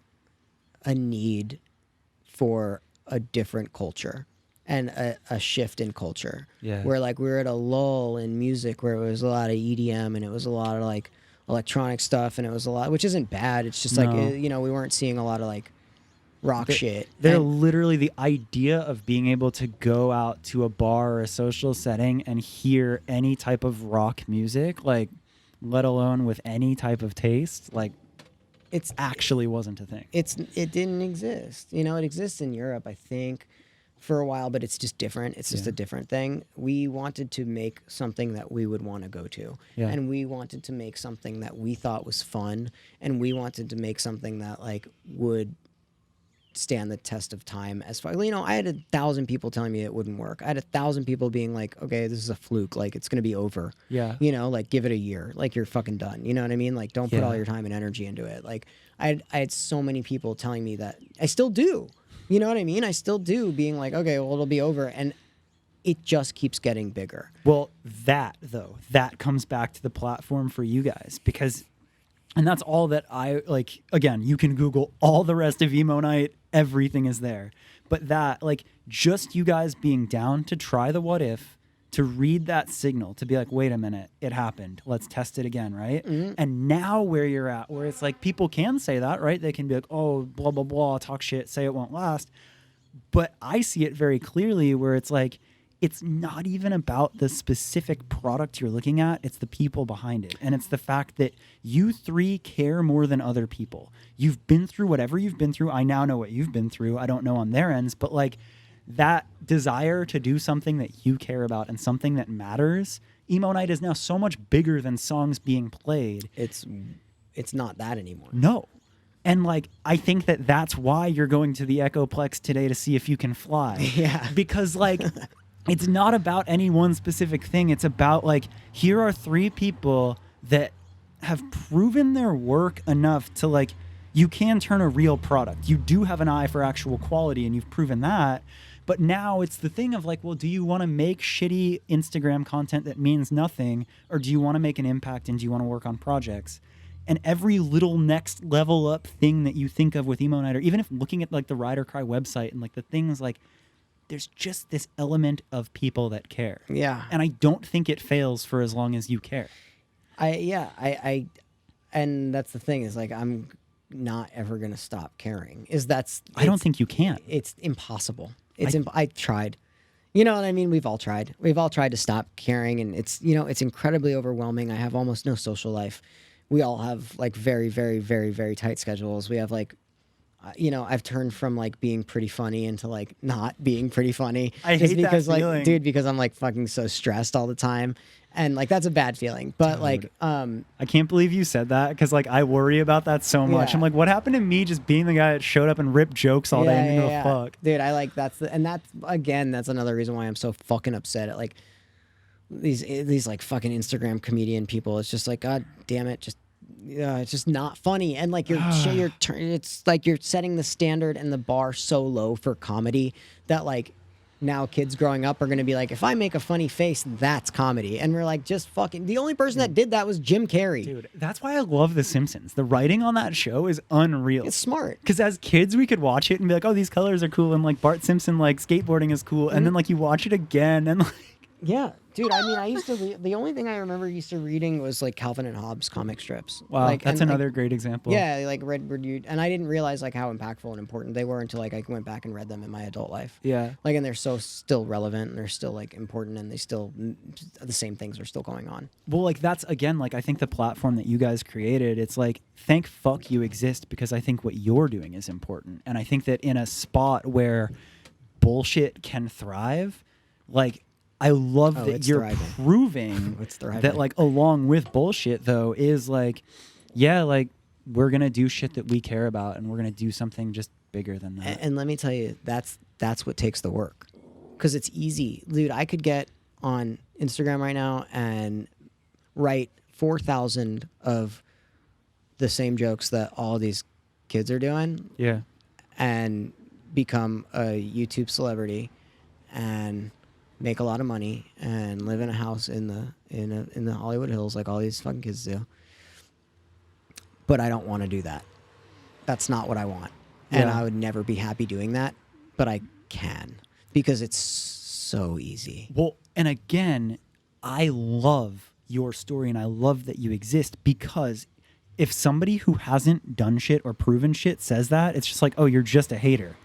a need for a different culture and a shift in culture. Yeah. Where like we were at a lull in music where it was a lot of EDM and it was a lot of like electronic stuff, and it was a lot, which isn't bad. It's just like, No. you know, we weren't seeing a lot of like rock shit. They're And- literally the idea of being able to go out to a bar or a social setting and hear any type of rock music, like, let alone with any type of taste, like, it's actually wasn't a thing. it didn't exist. You know, it exists in Europe, I think, for a while, but it's just different. It's just Yeah. a different thing. We wanted to make something that we would want to go to. Yeah. And we wanted to make something that we thought was fun, and we wanted to make something that like would stand the test of time. As far, you know, I had 1,000 people telling me it wouldn't work. I had 1,000 people being like, okay, this is a fluke, like it's gonna be over. Yeah. You know, like give it a year, like you're fucking done. You know what I mean? Like don't put Yeah. all your time and energy into it. Like I had so many people telling me that. I still do. You know what I mean? I still do, being like, okay, well, it'll be over, and it just keeps getting bigger. Well, that comes back to the platform for you guys, because, and that's all that I like. Again, you can Google all the rest of Emo Night, everything is there. But that, like, just you guys being down to try the what if, to read that signal, to be like, wait a minute, it happened, let's test it again, right? Mm-hmm. And now where you're at, where it's like people can say that, right? They can be like, oh, blah, blah, blah, talk shit, say it won't last. But I see it very clearly where it's like, it's not even about the specific product you're looking at. It's the people behind it. And it's the fact that you three care more than other people. You've been through whatever you've been through. I now know what you've been through. I don't know on their ends, but like that desire to do something that you care about and something that matters. Emo Night is now so much bigger than songs being played. It's not that anymore. No. And like, I think that that's why you're going to the Echoplex today to see if you can fly. Yeah. Because like, it's not about any one specific thing. It's about like, here are three people that have proven their work enough to like, you can turn a real product. You do have an eye for actual quality, and you've proven that. But now it's the thing of like, well, do you want to make shitty Instagram content that means nothing? Or do you want to make an impact, and do you want to work on projects? And every little next level up thing that you think of with Emo Night, or even if looking at like the Ride or Cry website and like the things like, there's just this element of people that care. Yeah. And I don't think it fails for as long as you care. I and that's the thing, is like, I'm not ever gonna stop caring. I don't think you can. It's impossible. I tried. You know what I mean? We've all tried. We've all tried to stop caring, and it's, you know, it's incredibly overwhelming. I have almost no social life. We all have like very, very, very, very tight schedules. We have like you know, I've turned from like being pretty funny into like not being pretty funny. I just hate that because like, feeling. dude, because I'm like fucking so stressed all the time, and like that's a bad feeling. But like, I can't believe you said that because like I worry about that so much. Yeah. I'm like, what happened to me just being the guy that showed up and ripped jokes all day and didn't give a fuck? dude, I like and that's again, that's another reason why I'm so fucking upset at like these like fucking Instagram comedian people. It's just like, God damn it, just it's just not funny. And like it's like you're setting the standard and the bar so low for comedy that like now kids growing up are going to be like, if I make a funny face, that's comedy. And we're like, just fucking, the only person that did that was Jim Carrey. Dude, that's why I love The Simpsons. The writing on that show is unreal. It's smart. Because as kids, we could watch it and be like, oh, these colors are cool. And like Bart Simpson, like skateboarding is cool. And then like you watch it again and like. Yeah, dude. I mean, I used to read, the only thing I remember used to reading was like Calvin and Hobbes comic strips. Wow, like, that's and, another like, great example. Yeah, like and I didn't realize like how impactful and important they were until like I went back and read them in my adult life. Yeah. Like, and they're so still relevant and they're still like important and they still the same things are still going on. Well, like that's again, like I think the platform that you guys created, it's like thank fuck you exist because I think what you're doing is important. And I think that in a spot where bullshit can thrive, like I love that you're proving that like along with bullshit though is like, yeah, like we're going to do shit that we care about and we're going to do something just bigger than that. And let me tell you, that's what takes the work. Because it's easy. Dude, I could get on Instagram right now and write 4,000 of the same jokes that all these kids are doing. Yeah. And become a YouTube celebrity and make a lot of money and live in a house in the Hollywood Hills like all these fucking kids do. But I don't want to do that. That's not what I want. And I would never be happy doing that, but I can because it's so easy. Well, and again, I love your story and I love that you exist because if somebody who hasn't done shit or proven shit says that, it's just like, oh, you're just a hater.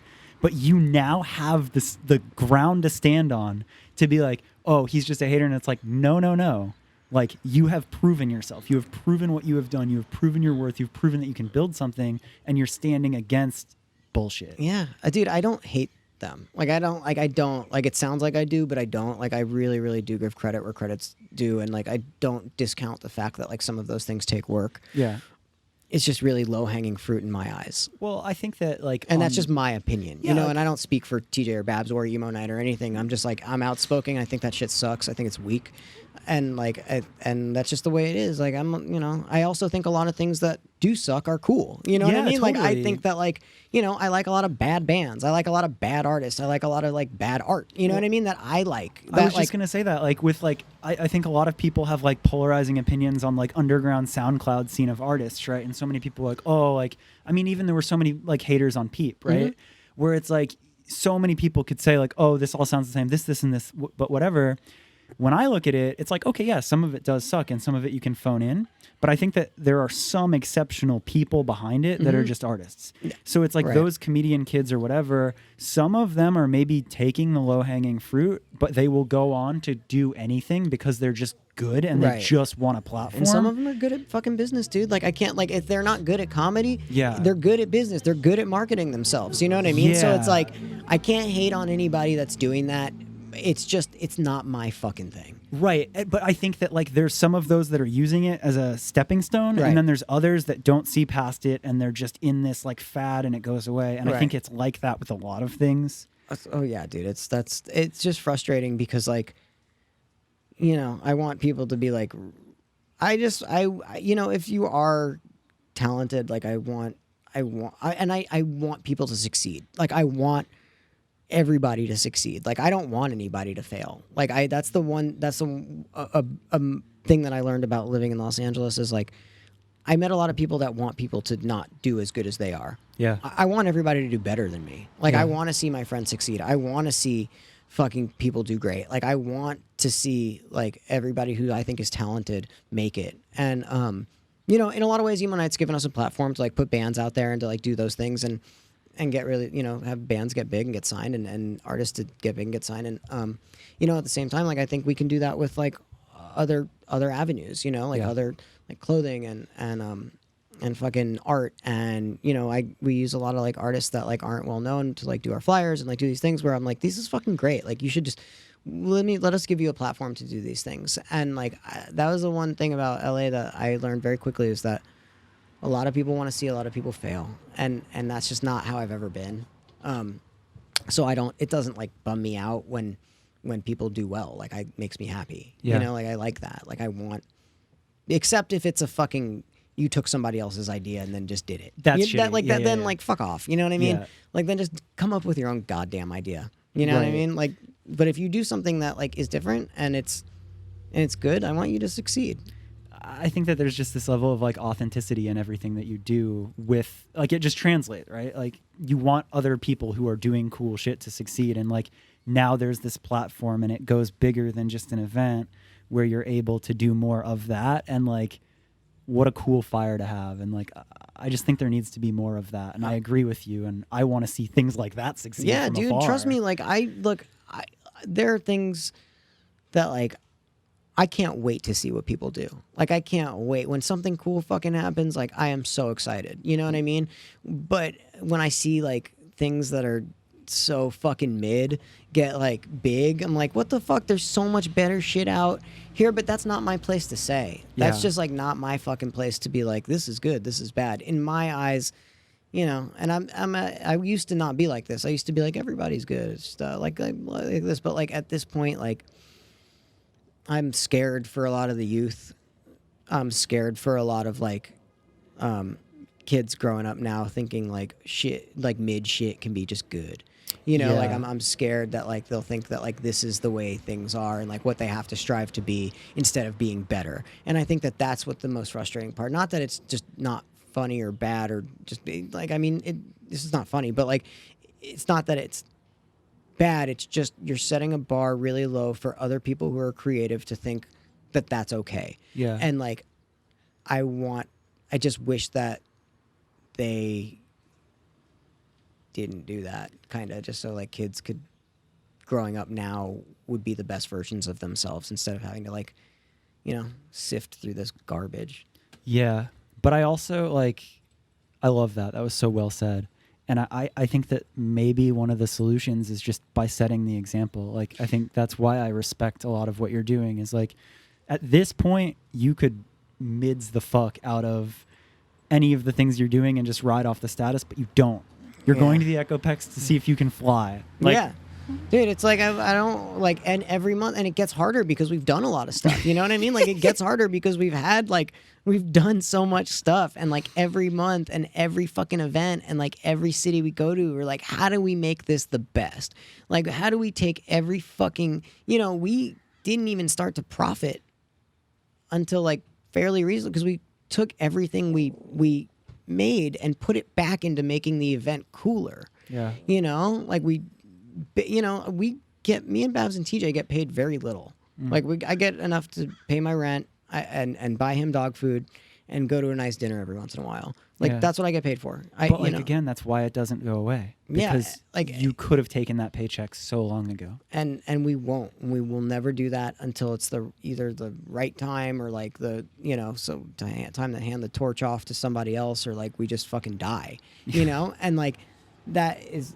But you now have the ground to stand on to be like, oh, he's just a hater. And it's like, no. Like, you have proven yourself. You have proven what you have done. You have proven your worth. You've proven that you can build something. And you're standing against bullshit. Yeah. Dude, I don't hate them. Like, I don't. Like, it sounds like I do, but I don't. Like, I really, really do give credit where credit's due. And, like, I don't discount the fact that, like, some of those things take work. Yeah. It's just really low-hanging fruit in my eyes. Well, I think that, like... And that's just my opinion, yeah, you know, and I don't speak for TJ or Babs or Emo Night or anything. I'm just, like, I'm outspoken. I think that shit sucks. I think it's weak. And, like, and that's just the way it is. Like, you know, I also think a lot of things that do suck are cool. You know what I mean? Totally. Like, I think that, like, you know, I like a lot of bad bands. I like a lot of bad artists. I like a lot of, like, bad art. You know what I mean? That I like. That, I was just going to say that, like, with, like, I think a lot of people have, like, polarizing opinions on, like, underground SoundCloud scene of artists, right? And so many people are like, oh, like, I mean, even there were so many, like, haters on Peep, right? Where it's, like, so many people could say, like, oh, this all sounds the same, this, and this, but whatever. When I look at it, it's like, okay, yeah, some of it does suck and some of it you can phone in. But I think that there are some exceptional people behind it that are just artists. So it's like those comedian kids or whatever, some of them are maybe taking the low-hanging fruit, but they will go on to do anything because they're just good and they just want a platform. And some of them are good at fucking business, dude. Like, I can't, like, if they're not good at comedy, they're good at business. They're good at marketing themselves. You know what I mean? So it's like, I can't hate on anybody that's doing that. It's just, it's not my fucking thing. Right. But I think that, like, there's some of those that are using it as a stepping stone. And then there's others that don't see past it and they're just in this, like, fad and it goes away. And I think it's like that with a lot of things. Oh, yeah, dude. It's just frustrating because, like, you know, I want people to be like, you know, if you are talented, like, I want people to succeed. Like, I want everybody to succeed. Like, I don't want anybody to fail. Like, that's the thing that I learned about living in Los Angeles is, like, I met a lot of people that want people to not do as good as they are. Yeah. I want everybody to do better than me. Like, I want to see my friends succeed. I want to see fucking people do great. Like, I want to see, like, everybody who I think is talented make it. And, you know, in a lot of ways, Emo Night's given us a platform to, like, put bands out there and to, like, do those things and get really, you know, have bands get big and get signed and artists to get big and get signed. And, you know, at the same time, like, I think we can do that with, like, other avenues, you know, like other, like, clothing and fucking art, and we use a lot of like artists that like aren't well known to like do our flyers and like do these things where I'm like, this is fucking great, like you should just let us give you a platform to do these things. And like that was the one thing about LA that I learned very quickly, is that a lot of people want to see a lot of people fail, and that's just not how I've ever been. So it doesn't like bum me out when people do well. Like, makes me happy. Yeah. Like I like that. Like I want, except if it's a fucking, you took somebody else's idea and then just did it. That's that, shitty. like Yeah, that. yeah, Then yeah. like fuck off. You know what I mean? Yeah. Like then just come up with your own goddamn idea. You know what I Right. mean? Like, but if you do something that like is different and it's good, I want you to succeed. I think that there's just this level of like authenticity in everything that you do, with like it just translates, right? Like you want other people who are doing cool shit to succeed, and like now there's this platform and it goes bigger than just an event where you're able to do more of that. And like, what a cool fire to have. And like, I just think there needs to be more of that. And I agree with you. And I want to see things like that succeed. Yeah, from dude, afar. trust me. Like there are things that like I can't wait to see what people do. Like I can't wait when something cool fucking happens. Like I am so excited. You know what I mean? But when I see like things that are so fucking mid get like big, I'm like, what the fuck? There's so much better shit out here, but that's not my place to say. That's Yeah. just like not my fucking place to be like, this is good, this is bad. In my eyes, and I used to not be like this. I used to be like, everybody's good. It's just, like this, but like at this point, like I'm scared for a lot of the youth. I'm scared for a lot of like kids growing up now thinking like shit, like mid shit can be just good. Like Yeah. I'm scared that like they'll think that like this is the way things are and like what they have to strive to be instead of being better. And I think that that's what the most frustrating part. Not that it's just not funny or bad or just like, I mean, this is not funny, but like it's not that it's bad. It's just you're setting a bar really low for other people who are creative to think that that's okay. Yeah. And like, I just wish that they didn't do that, kind of, just so like kids could, growing up now, would be the best versions of themselves instead of having to like, sift through this garbage. Yeah. But I also like, I love that. That was so well said. And I think that maybe one of the solutions is just by setting the example. Like, I think that's why I respect a lot of what you're doing, is like, at this point, you could mids the fuck out of any of the things you're doing and just ride off the status, but you don't. You're Yeah. going to the Echopex to see if you can fly. Like, Yeah. Dude, it's like I don't like, and every month, and it gets harder because we've done a lot of stuff. You know what I mean? Like it gets harder because we've done so much stuff, and like every month and every fucking event and like every city we go to, we're like, how do we make this the best? Like, how do we take every fucking, we didn't even start to profit until like fairly recently, because we took everything we made and put it back into making the event cooler. Yeah. Like me and Babs and TJ get paid very little. Like I get enough to pay my rent and buy him dog food and go to a nice dinner every once in a while. Like Yeah. that's what I get paid for. But like, again, that's why it doesn't go away. Yeah, Because like- you could have taken that paycheck so long ago. and we won't. We will never do that until it's either the right time or like time to hand the torch off to somebody else, or like we just fucking die. And like that is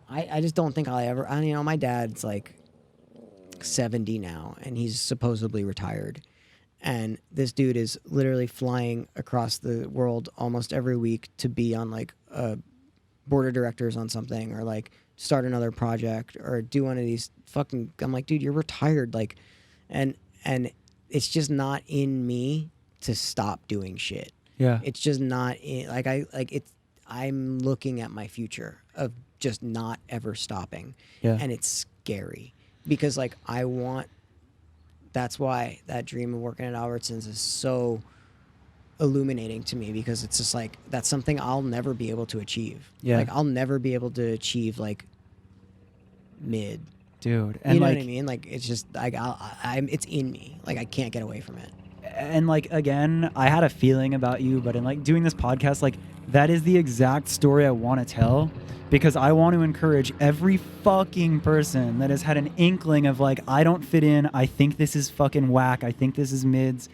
I just don't think I'll ever. My dad's like 70 now, and he's supposedly retired. And this dude is literally flying across the world almost every week to be on like a board of directors on something, or like start another project, or do one of these fucking. I'm like, dude, you're retired. Like, and it's just not in me to stop doing shit. Yeah. It's just not in, I'm looking at my future of just not ever stopping. Yeah. And it's scary because like that's why that dream of working at Albertsons is so illuminating to me, because it's just like, that's something I'll never be able to achieve. Yeah. Like I'll never be able to achieve like mid. Dude. And You know like, what I mean? Like it's just like it's in me. Like I can't get away from it. and like, again, I had a feeling about you, but in like doing this podcast, like that is the exact story I want to tell, because I want to encourage every fucking person that has had an inkling of like, I don't fit in, I think this is fucking whack, I think this is mids,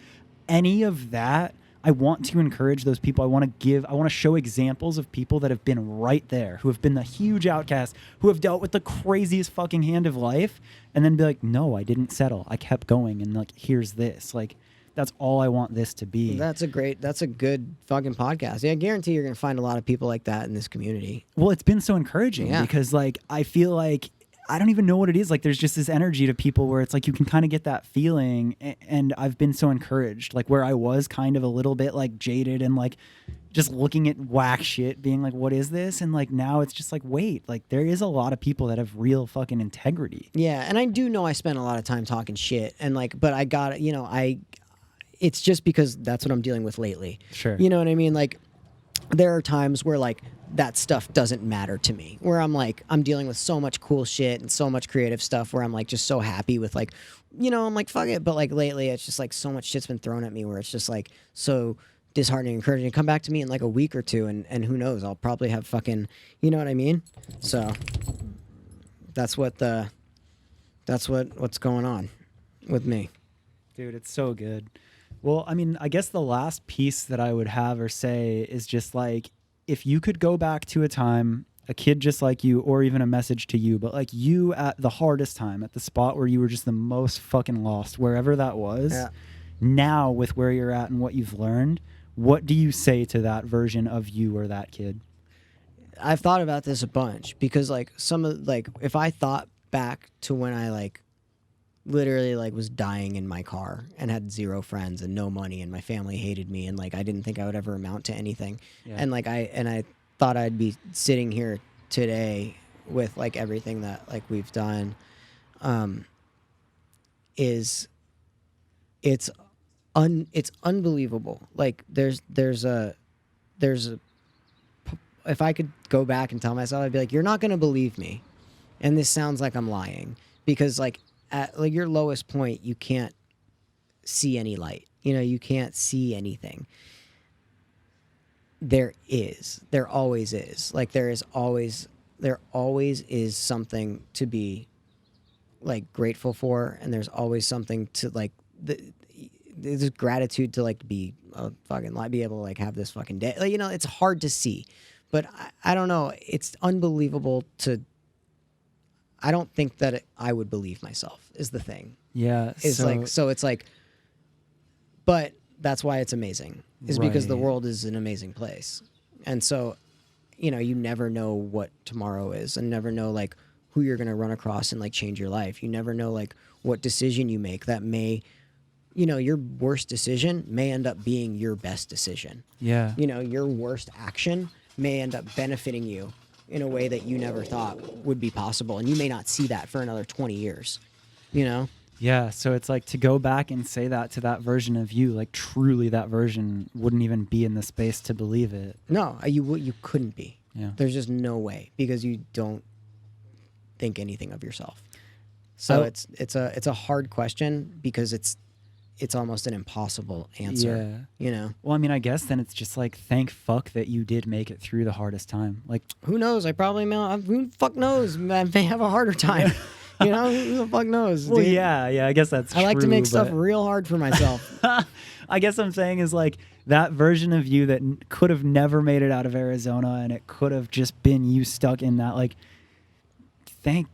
any of that. I want to encourage those people. I want to show examples of people that have been right there, who have been the huge outcasts, who have dealt with the craziest fucking hand of life, and then be like, no, I didn't settle. I kept going, and like, here's this. Like, that's all I want this to be. That's a good fucking podcast. Yeah, I guarantee you're going to find a lot of people like that in this community. Well, it's been so encouraging because like, I feel like, I don't even know what it is. Like, there's just this energy to people where it's like, you can kind of get that feeling. And I've been so encouraged, like where I was kind of a little bit like jaded and like just looking at whack shit being like, what is this? And like, now it's just like, wait, like there is a lot of people that have real fucking integrity. Yeah. And I do know I spent a lot of time talking shit and like, but I got it, it's just because that's what I'm dealing with lately. Sure. You know what I mean? Like, there are times where like that stuff doesn't matter to me, where I'm like, I'm dealing with so much cool shit and so much creative stuff where I'm like just so happy with like, I'm like, fuck it. But like lately it's just like so much shit's been thrown at me where it's just like so disheartening, encouraging. Come back to me in like a week or two and who knows, I'll probably have fucking, you know what I mean? So that's what's going on with me. Dude, it's so good. Well, I mean, I guess the last piece that I would have or say is just like, if you could go back to a time, a kid just like you, or even a message to you, but like you at the hardest time, at the spot where you were just the most fucking lost, wherever that was, now with where you're at and what you've learned, what do you say to that version of you or that kid? I've thought about this a bunch because like if I thought back to when I like literally like was dying in my car and had zero friends and no money and my family hated me and like I didn't think I would ever amount to anything. Yeah. And like I thought I'd be sitting here today with like everything that like we've done. It's unbelievable. Like there's a if I could go back and tell myself, I'd be like, you're not going to believe me. And this sounds like I'm lying because like at like your lowest point, you can't see any light. You can't see anything. There always is. Like there always is something to be like grateful for, and there's always something to like there's gratitude to like be be able to like have this fucking day. Like, it's hard to see, but I don't know. It's unbelievable to. I don't think that I would believe myself is the thing. Yeah. So it's like, but that's why it's amazing is because the world is an amazing place. And so, you never know what tomorrow is and never know like who you're going to run across and like change your life. You never know like what decision you make that may, your worst decision may end up being your best decision. Yeah. Your worst action may end up benefiting you in a way that you never thought would be possible. And you may not see that for another 20 years, Yeah. So it's like to go back and say that to that version of you, like truly that version wouldn't even be in the space to believe it. No, you couldn't be. Yeah. There's just no way because you don't think anything of yourself. So it's a hard question because it's almost an impossible answer. Yeah. Well, I mean, I guess then it's just like, thank fuck that you did make it through the hardest time. Like, who knows? I probably who the fuck knows? I may have a harder time. Who the fuck knows? Well, dude? yeah. I guess that's true. I like to make stuff real hard for myself. I guess I'm saying is like that version of you that could have never made it out of Arizona and it could have just been you stuck in that, like, thank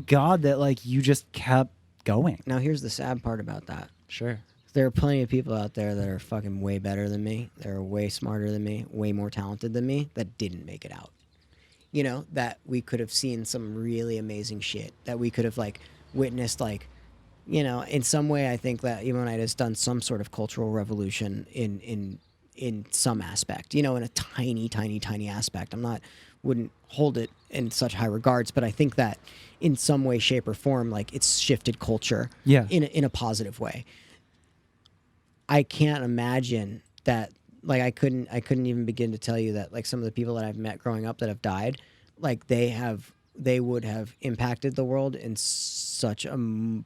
God that like you just kept going. Now, here's the sad part about that. Sure. There are plenty of people out there that are fucking way better than me. They're way smarter than me, way more talented than me that didn't make it out. That we could have seen some really amazing shit, that we could have like witnessed like, in some way I think that Nite has done some sort of cultural revolution in some aspect, in a tiny, tiny, tiny aspect. Wouldn't hold it in such high regards, but I think that in some way, shape, or form, like it's shifted culture in a positive way. I can't imagine that. Like I couldn't even begin to tell you that like some of the people that I've met growing up that have died, like they would have impacted the world in such a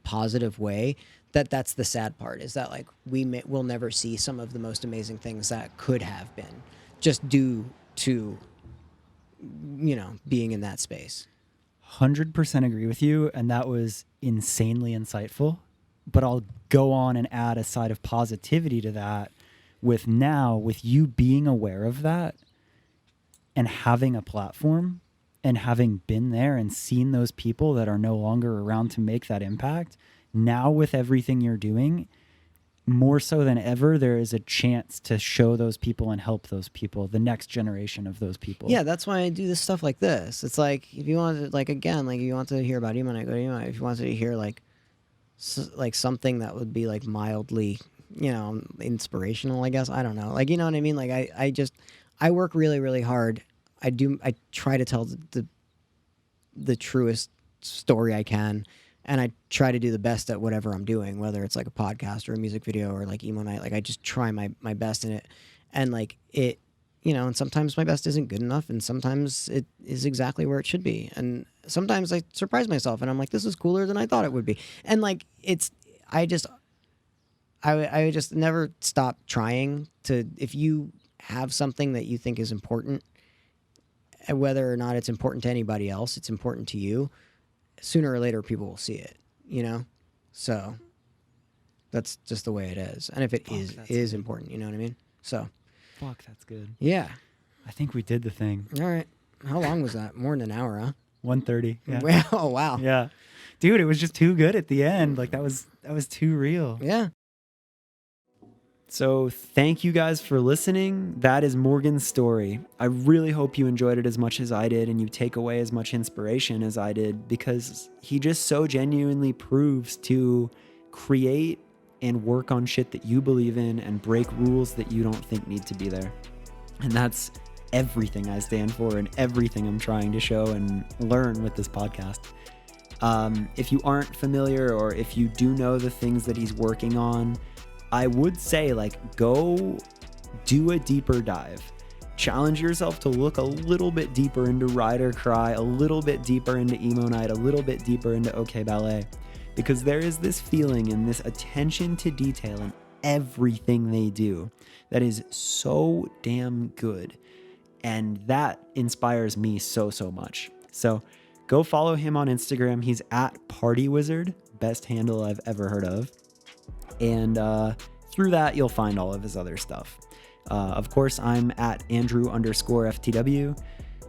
positive way that's the sad part, is that like we'll never see some of the most amazing things that could have been just due to being in that space. 100% agree with you, and that was insanely insightful. But I'll go on and add a side of positivity to that, with you being aware of that and having a platform and having been there and seen those people that are no longer around to make that impact, now with everything you're doing, more so than ever, there is a chance to show those people and help those people, the next generation of those people. Yeah, that's why I do this stuff like this. It's like, if you want to, like, again, like, you want to hear about Emo Nite, go to Emo Nite. If you wanted to hear, like, like something that would be, like, mildly, you know, inspirational, I guess. I don't know. Like, you know what I mean? Like, I work really, really hard. I try to tell the truest story I can. And I try to do the best at whatever I'm doing, whether it's like a podcast or a music video or like Emo Nite. Like, I just try my best in it. And like it, you know, and sometimes my best isn't good enough, and sometimes it is exactly where it should be. And sometimes I surprise myself and I'm like, this is cooler than I thought it would be. And like, I just never stop trying to, if you have something that you think is important, whether or not it's important to anybody else, it's important to you. Sooner or later, people will see it, you know? So that's just the way it is. And if it is important, you know what I mean? So. Fuck, that's good. Yeah. I think we did the thing. All right. How long was that? More than an hour, huh? 1:30. Yeah. Oh, wow. Yeah. Dude, it was just too good at the end. Like, that was too real. Yeah. So thank you guys for listening. That is Morgan's story. I really hope you enjoyed it as much as I did and you take away as much inspiration as I did, because he just so genuinely proves to create and work on shit that you believe in and break rules that you don't think need to be there. And that's everything I stand for and everything I'm trying to show and learn with this podcast. If you aren't familiar, or if you do know the things that he's working on, I would say, like, go do a deeper dive. Challenge yourself to look a little bit deeper into Ride or Cry, a little bit deeper into Emo Nite, a little bit deeper into OK Ballet, because there is this feeling and this attention to detail in everything they do that is so damn good. And that inspires me so much. So go follow him on Instagram. He's at Party Wizard, best handle I've ever heard of. And through that, you'll find all of his other stuff. Of course, I'm at Andrew_FTW.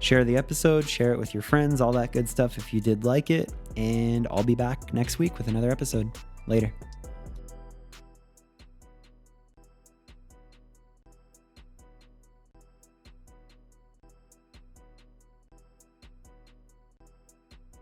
Share the episode, share it with your friends, all that good stuff if you did like it. And I'll be back next week with another episode. Later.